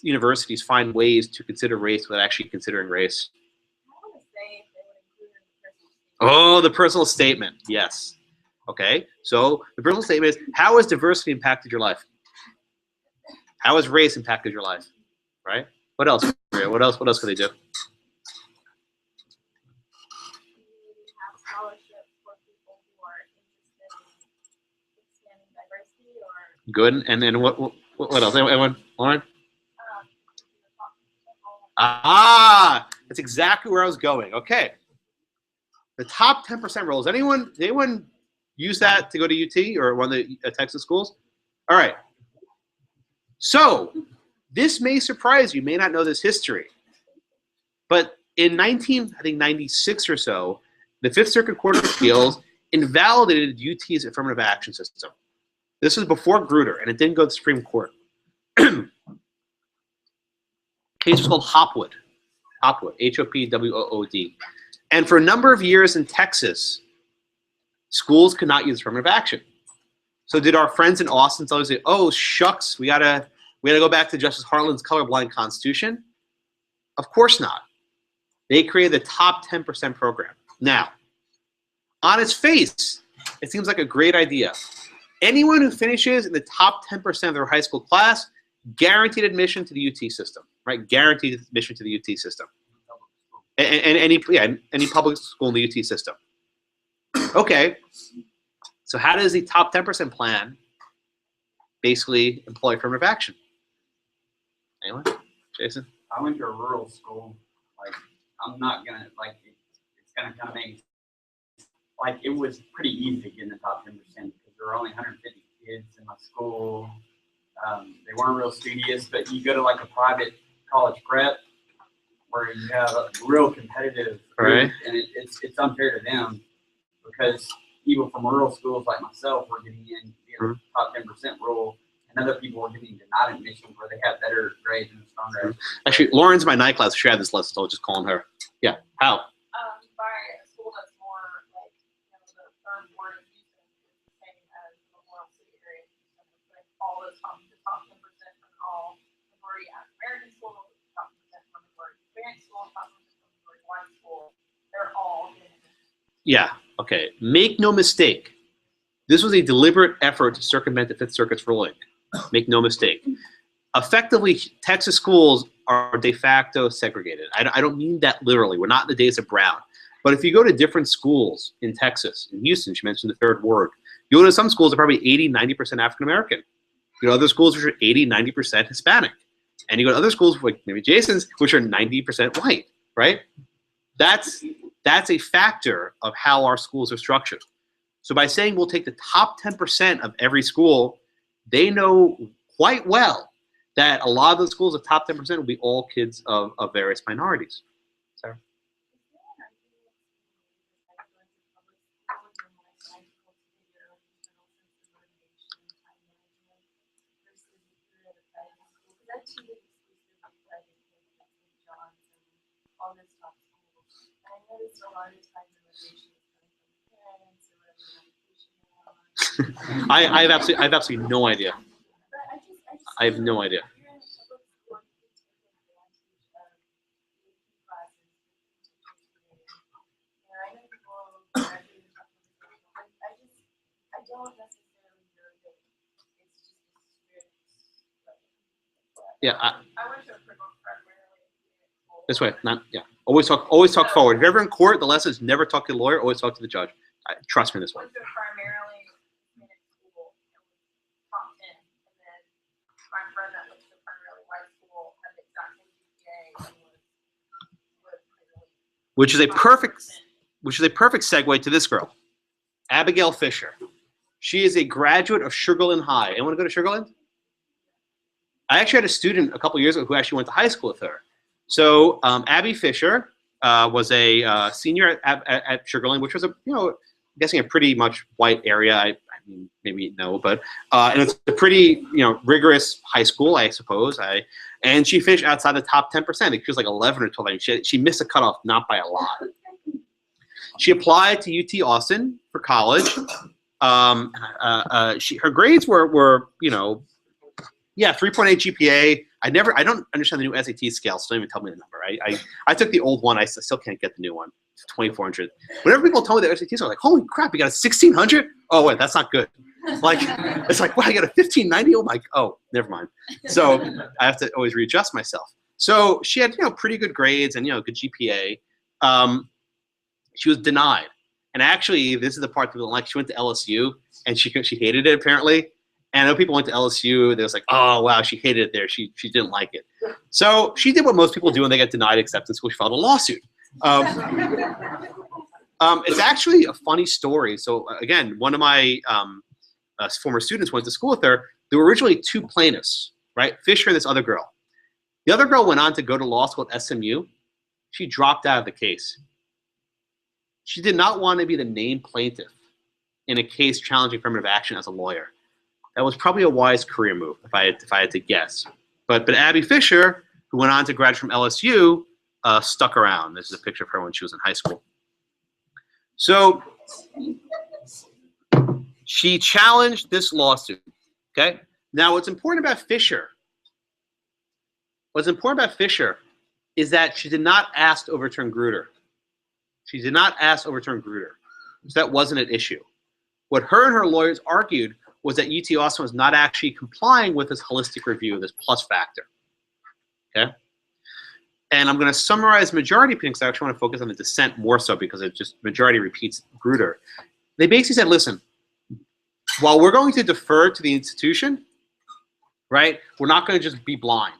universities find ways to consider race without actually considering race? I want to say if they would include in the personal statement. Oh, the personal statement. Yes. Okay. So the personal statement is, how has diversity impacted your life? How has race impacted your life? Right? What else, Maria? What else could they do? Have scholarships for people who are interested in expanding diversity or Good. And then what else? Anyone? Lauren? Ah, that's exactly where I was going. Okay. The top 10% roles. Anyone use that to go to UT or one of the Texas schools? All right. So this may surprise you. You may not know this history. But in 96 or so, the Fifth Circuit Court of Appeals invalidated UT's affirmative action system. This was before Grutter, and it didn't go to the Supreme Court. case was called Hopwood. Hopwood, Hopwood. And for a number of years in Texas, schools could not use affirmative action. So did our friends in Austin always say, "Oh shucks, we gotta go back to Justice Harlan's colorblind Constitution"? Of course not. They created the top 10% program. Now, on its face, it seems like a great idea. Anyone who finishes in the top 10% of their high school class, guaranteed admission to the UT system, right? Guaranteed admission to the UT system. And any public school in the UT system. Okay, so how does the top 10% plan basically employ affirmative action? Anyone? Jason? I went to a rural school. Like, I'm not gonna, like, it's gonna kind of make, like, it was pretty easy to get in the top 10% because there were only 150 kids in my school. They weren't real studious, but you go to like a private college prep where you have a real competitive group, and it's unfair to them because people from rural schools like myself were getting in the top 10% rule, and other people were getting denied admission where they had better grades and stronger. Actually, Lauren's in my night class. She had this lesson, so I was just calling her. Yeah. How? By a school that's more like, the third ward of Houston is the same as the Memorial City area. Like all the top 10% from all majority African American schools, top 10% from majority Hispanic schools, top 10% from majority white schools. They're all getting it. Yeah. Okay. Make no mistake. This was a deliberate effort to circumvent the Fifth Circuit's ruling. Make no mistake. Effectively, Texas schools are de facto segregated. I don't mean that literally. We're not in the days of Brown. But if you go to different schools in Texas, in Houston, she mentioned the third ward, you go to some schools that are probably 80, 90% African American. You go to other schools which are 80, 90% Hispanic. And you go to other schools like maybe Jason's, which are 90% white, right? That's a factor of how our schools are structured. So by saying we'll take the top 10% of every school, they know quite well that a lot of the schools of top 10% will be all kids of various minorities. Sarah? I have absolutely no idea. I have no idea. Yeah. I went to a primarily This way, not yeah. Always talk forward. If you're ever in court, the lesson is never talk to the lawyer. Always talk to the judge. Trust me this way. went to a primarily Hispanic school and was top 10, and then my friend that went to a primarily white school had the exact same GPA and was Which is a perfect segue to this girl, Abigail Fisher. She is a graduate of Sugarland High. Anyone go to Sugarland? I actually had a student a couple years ago who actually went to high school with her. So Abby Fisher was a senior at Sugarland, which was I'm guessing a pretty much white area. I mean, maybe no, but and it's a pretty rigorous high school, I suppose. And she finished outside the top 10%. I think she was like 11 or 12. I mean, she missed a cutoff, not by a lot. She applied to UT Austin for college. Her grades were 3.8 GPA. I don't understand the new SAT scale, so don't even tell me the number. I took the old one. I still can't get the new one. It's 2,400. Whenever people told me the SAT scale, I was like, holy crap, you got a 1,600? Oh wait, that's not good. Like it's like, wow, I got a 1,590. Oh, never mind. So I have to always readjust myself. So she had pretty good grades and good GPA. She was denied. And actually, this is the part people don't like. She went to LSU, and she hated it, apparently. And I know people went to LSU. They was like, oh, wow, she hated it there. She didn't like it. So she did what most people do when they get denied acceptance school. She filed a lawsuit. It's actually a funny story. So, again, one of my former students went to school with her. There were originally two plaintiffs, right? Fisher and this other girl. The other girl went on to go to law school at SMU. She dropped out of the case. She did not want to be the named plaintiff in a case challenging affirmative action as a lawyer. That was probably a wise career move, if I had to guess. But Abby Fisher who went on to graduate from LSU, stuck around. This is a picture of her when she was in high school. So she challenged this lawsuit. Okay. Now, what's important about Fisher is that she did not ask to overturn Grutter. She did not ask to overturn Grutter. So that wasn't an issue. What her and her lawyers argued was that UT Austin was not actually complying with this holistic review, this plus factor. Okay? And I'm going to summarize majority opinion because I actually want to focus on the dissent more so because it just majority repeats Grutter. They basically said, listen, while we're going to defer to the institution, right, we're not going to just be blind.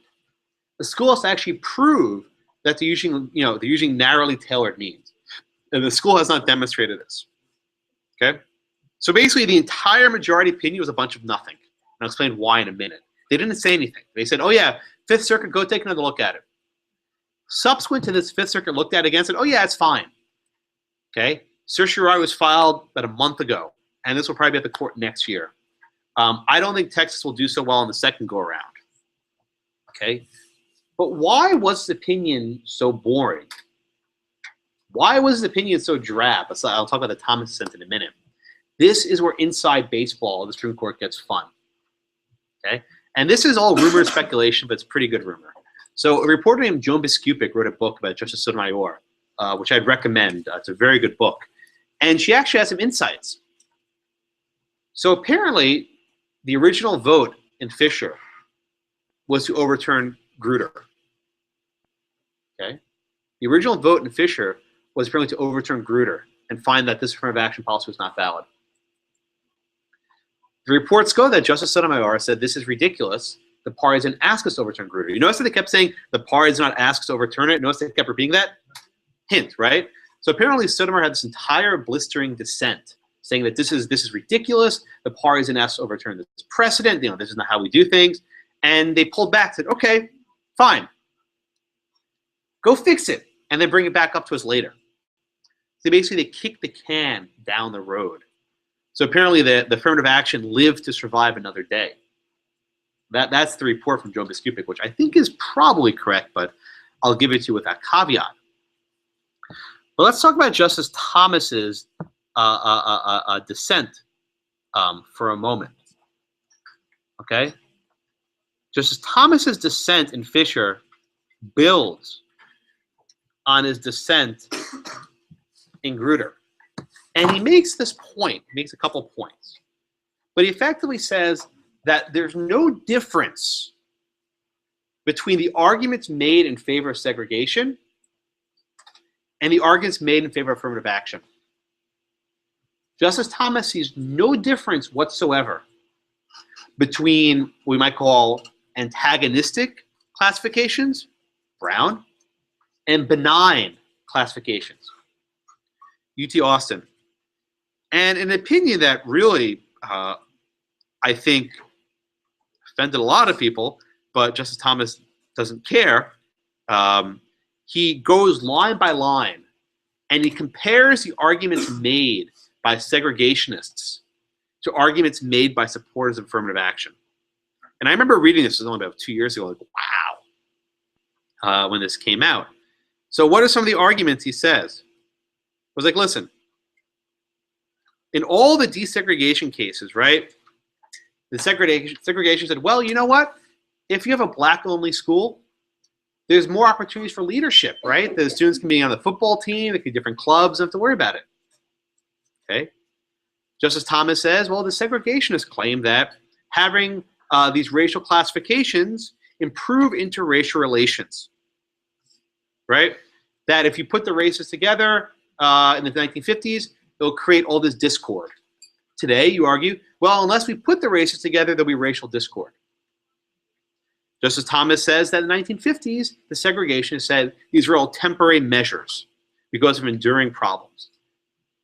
The school has to actually prove that they're using narrowly tailored means. And the school has not demonstrated this. Okay? So basically, the entire majority opinion was a bunch of nothing. And I'll explain why in a minute. They didn't say anything. They said, oh yeah, Fifth Circuit, go take another look at it. Subsequent to this, Fifth Circuit looked at it again and said, oh yeah, it's fine. Okay? Certiorari was filed about a month ago, and this will probably be at the court next year. I don't think Texas will do so well in the second go-around. Okay? But why was this opinion so boring? Why was this opinion so drab? I'll talk about the Thomas dissent in a minute. This is where inside baseball, the Supreme Court gets fun. Okay? And this is all rumor and speculation, but it's pretty good rumor. So a reporter named Joan Biskupic wrote a book about Justice Sotomayor, which I'd recommend. It's a very good book. And she actually has some insights. So apparently, the original vote in Fisher was to overturn Grutter. Okay? The original vote in Fisher was apparently to overturn Grutter and find that this affirmative action policy was not valid. The reports go that Justice Sotomayor said this is ridiculous. The parties didn't ask us to overturn Grutter. You notice that they kept saying the parties did not ask us to overturn it. Notice they kept repeating that? Hint, right? So apparently Sotomayor had this entire blistering dissent saying that this is ridiculous. The parties didn't ask us to overturn this precedent. This is not how we do things. And they pulled back, said, okay, fine. Go fix it, and then bring it back up to us later. So basically, they kicked the can down the road. So apparently, the affirmative action lived to survive another day. That's the report from Joan Biskupic, which I think is probably correct, but I'll give it to you with that caveat. But let's talk about Justice Thomas's dissent for a moment. Okay? Justice Thomas's dissent in Fisher builds on his dissent in Grutter. And he makes this point, he makes a couple points. But he effectively says that there's no difference between the arguments made in favor of segregation and the arguments made in favor of affirmative action. Justice Thomas sees no difference whatsoever between what we might call antagonistic classifications, Brown, and benign classifications, UT Austin. And an opinion that really, I think, offended a lot of people, but Justice Thomas doesn't care. He goes line by line, and he compares the arguments made by segregationists to arguments made by supporters of affirmative action. And I remember reading this, it was only about 2 years ago, like, wow, when this came out. So what are some of the arguments he says? I was like, listen, in all the desegregation cases, right, the segregation said, well, you know what? If you have a black-only school, there's more opportunities for leadership, right? The students can be on the football team, they can be different clubs, don't have to worry about it. Okay? Justice Thomas says, well, the segregationists claim that having these racial classifications improve interracial relations, right? That if you put the races together in the 1950s, it'll create all this discord. Today, you argue, well, unless we put the races together, there'll be racial discord. Justice Thomas says that in the 1950s, the segregationists said these were all temporary measures because of enduring problems.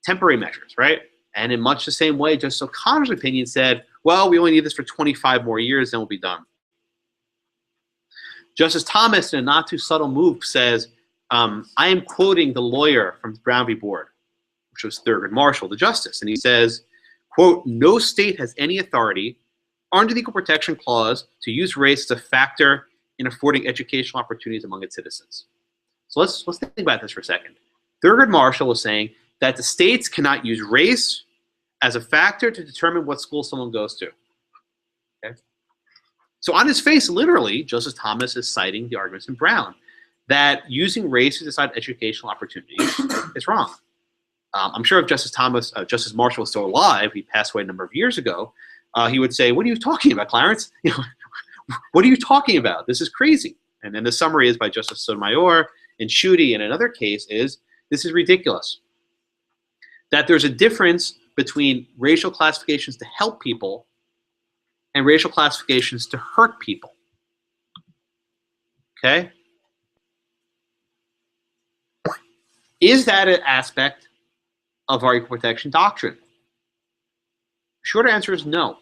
Temporary measures, right? And in much the same way, Justice O'Connor's opinion said, well, we only need this for 25 more years, then we'll be done. Justice Thomas, in a not too subtle move, says, I am quoting the lawyer from Brown v. Board, which was Thurgood Marshall, the justice, and he says, quote, no state has any authority under the Equal Protection Clause to use race as a factor in affording educational opportunities among its citizens. So let's think about this for a second. Thurgood Marshall was saying that the states cannot use race as a factor to determine what school someone goes to. Okay? So on his face, literally, Justice Thomas is citing the arguments in Brown that using race to decide educational opportunities is wrong. I'm sure if Justice Marshall was still alive, he passed away a number of years ago, he would say, "What are you talking about, Clarence? What are you talking about? This is crazy." And then the summary is by Justice Sotomayor and Schuette in another case is, this is ridiculous. That there's a difference between racial classifications to help people and racial classifications to hurt people. Okay? Is that an aspect of our equal protection doctrine? The shorter answer is no.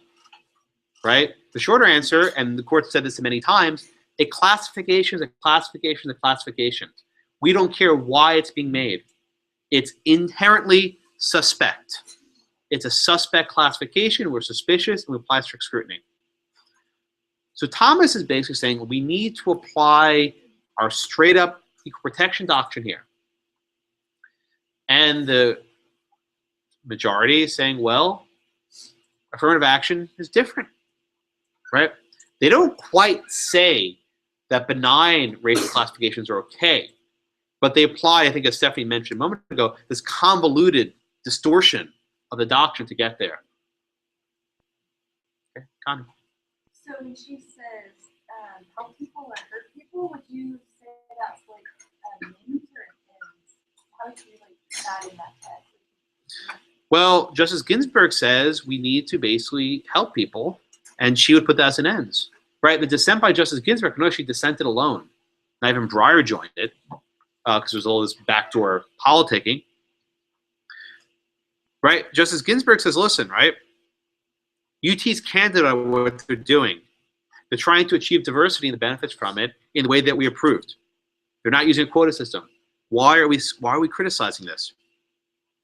Right? The shorter answer, and the court said this many times, a classification is a classification is a classification. We don't care why it's being made. It's inherently suspect. It's a suspect classification. We're suspicious, and we apply strict scrutiny. So Thomas is basically saying we need to apply our straight-up equal protection doctrine here. And the majority is saying, well, affirmative action is different, right? They don't quite say that benign racial classifications are okay, but they apply, I think as Stephanie mentioned a moment ago, this convoluted distortion of the doctrine to get there. Okay, Connie. So when she says help people and hurt people, would you say that's like means or ends? How would you like that in that text? Well, Justice Ginsburg says we need to basically help people, and she would put that as an ends. Right? The dissent by Justice Ginsburg, no, she dissented alone. Not even Breyer joined it, because there was all this backdoor politicking. Right? Justice Ginsburg says, listen, right? UT's candid on what they're doing. They're trying to achieve diversity and the benefits from it in the way that we approved. They're not using a quota system. Why are we criticizing this?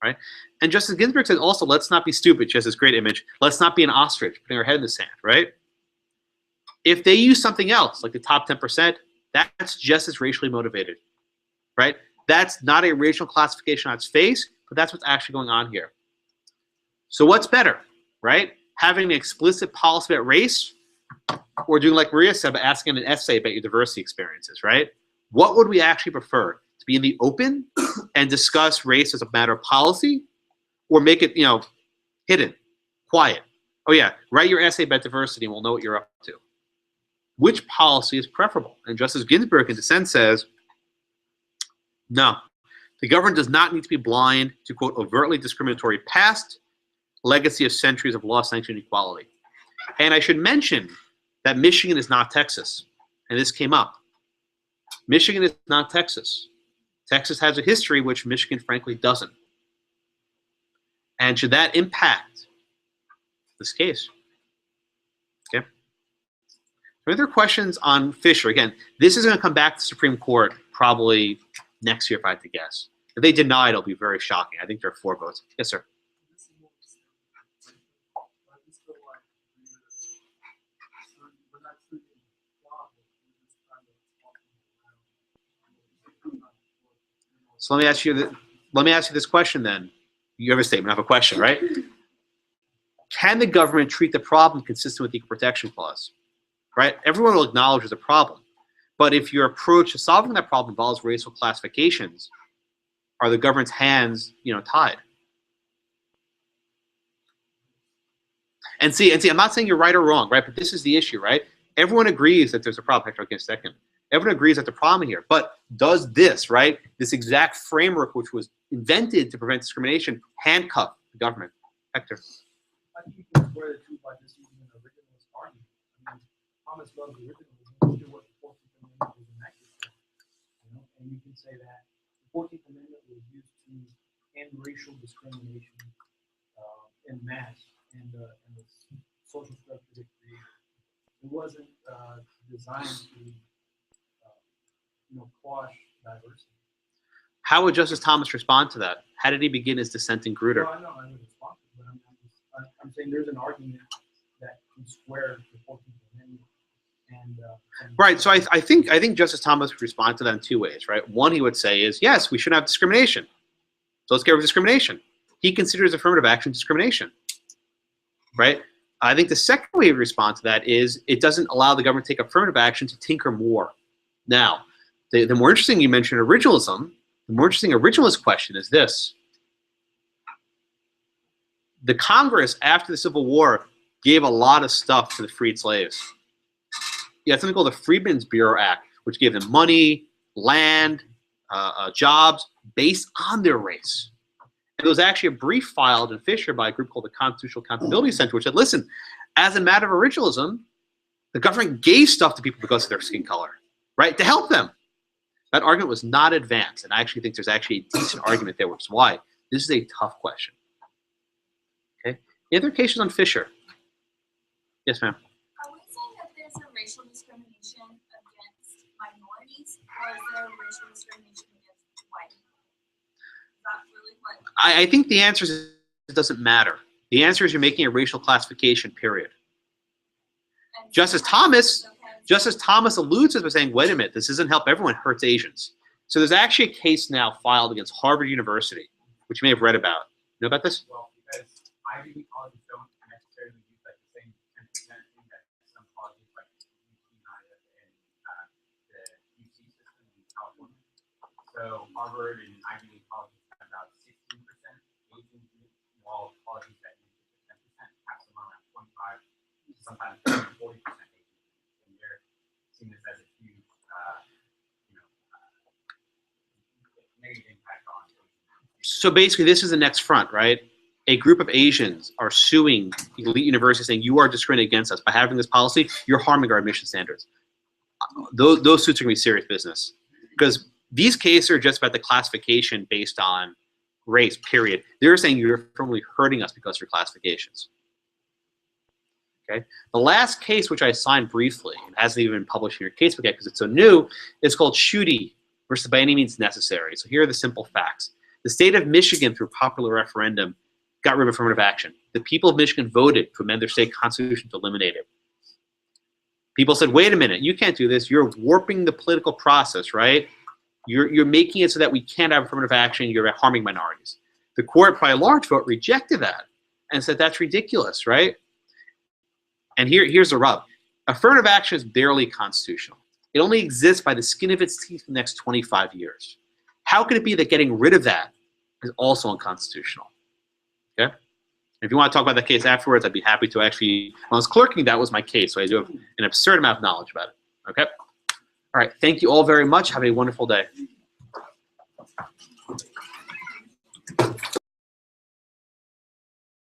Right? And Justice Ginsburg said also, let's not be stupid. She has this great image. Let's not be an ostrich putting our head in the sand, right? If they use something else, like the top 10%, that's just as racially motivated, right? That's not a racial classification on its face, but that's what's actually going on here. So what's better, right? Having an explicit policy about race, or doing like Maria said, asking an essay about your diversity experiences, right? What would we actually prefer? To be in the open and discuss race as a matter of policy, or make it, hidden, quiet? Oh yeah, write your essay about diversity and we'll know what you're up to. Which policy is preferable? And Justice Ginsburg in dissent says, no, the government does not need to be blind to, quote, overtly discriminatory past, legacy of centuries of law-sanctioned equality. And I should mention that Michigan is not Texas, and this came up. Michigan is not Texas. Texas has a history which Michigan, frankly, doesn't. And should that impact this case? Okay. Other questions on Fisher? Again, this is going to come back to the Supreme Court probably next year, if I had to guess. If they deny it, it'll be very shocking. I think there are 4 votes. Yes, sir. So let me ask you this question then. You have a statement, I have a question, right? Can the government treat the problem consistent with the Equal Protection Clause? Right? Everyone will acknowledge there's a problem. But if your approach to solving that problem involves racial classifications, are the government's hands, tied? And see, I'm not saying you're right or wrong, right? But this is the issue, right? Everyone agrees that there's a problem. Hector, I'll get a second. Everyone agrees that the problem here. But does this, right, this exact framework which was invented to prevent discrimination, handcuff the government? Hector. I think you can square the two by just using an originalist argument. I mean, Thomas Love's originalism is what the 14th Amendment was enacted for. And you can say that the 14th Amendment was used to end racial discrimination in mass and the social structure it created. It wasn't designed to quash diversity. How would Justice Thomas respond to that? How did he begin his dissent in Grutter? Well, I know I would respond to it, but I'm saying there's an argument that can square the 14th Amendment and Right. So I think Justice Thomas would respond to that in two ways, right? One, he would say is, yes, we shouldn't have discrimination. So let's get rid of discrimination. He considers affirmative action discrimination, right? I think the second way to respond to that is it doesn't allow the government to take affirmative action to tinker more. Now, the more interesting you mentioned originalism, the more interesting originalist question is this. The Congress, after the Civil War, gave a lot of stuff to the freed slaves. You had something called the Freedmen's Bureau Act, which gave them money, land, jobs based on their race. And there was actually a brief filed in Fisher by a group called the Constitutional Accountability Center, which said, listen, as a matter of originalism, the government gave stuff to people because of their skin color, right, to help them. That argument was not advanced, and I actually think there's actually a decent argument there, which is why this is a tough question. Okay, any other cases on Fisher? Yes, ma'am. Are we saying that there's a racial discrimination against minorities, or is there a racial discrimination against white people? Is that really what? I think the answer is it doesn't matter. The answer is you're making a racial classification, period. And Justice Thomas alludes to this by saying, wait a minute, this doesn't help everyone, it hurts Asians. So there's actually a case now filed against Harvard University, which you may have read about. You know about this? Well, because Ivy League colleges don't necessarily use like the same 10% thing that some colleges like UC United and the UC system in California. So Harvard and Ivy League colleges have about 16% Asian, while colleges that use 10% have somewhere around 25, sometimes 40% Asian. And they're seeing this as a huge, negative impact on Asian. So basically, this is the next front, right? A group of Asians are suing elite universities saying, you are discriminating against us. By having this policy, you're harming our admission standards. Those suits are going to be serious business. Because these cases are just about the classification based on race, period. They're saying you're firmly hurting us because of your classifications. Okay. The last case, which I assigned briefly, and hasn't even been published in your casebook yet because it's so new, is called Schuette versus By Any Means Necessary. So here are the simple facts. The state of Michigan, through popular referendum, got rid of affirmative action. The people of Michigan voted to amend their state constitution to eliminate it. People said, wait a minute, you can't do this. You're warping the political process, right? You're making it so that we can't have affirmative action. You're harming minorities. The court, by a large vote, rejected that and said that's ridiculous, right? And here's the rub. Affirmative action is barely constitutional. It only exists by the skin of its teeth for the next 25 years. How can it be that getting rid of that is also unconstitutional? Okay? If you want to talk about that case afterwards, I'd be happy to actually, when I was clerking, that was my case. So I do have an absurd amount of knowledge about it. Okay? All right. Thank you all very much. Have a wonderful day.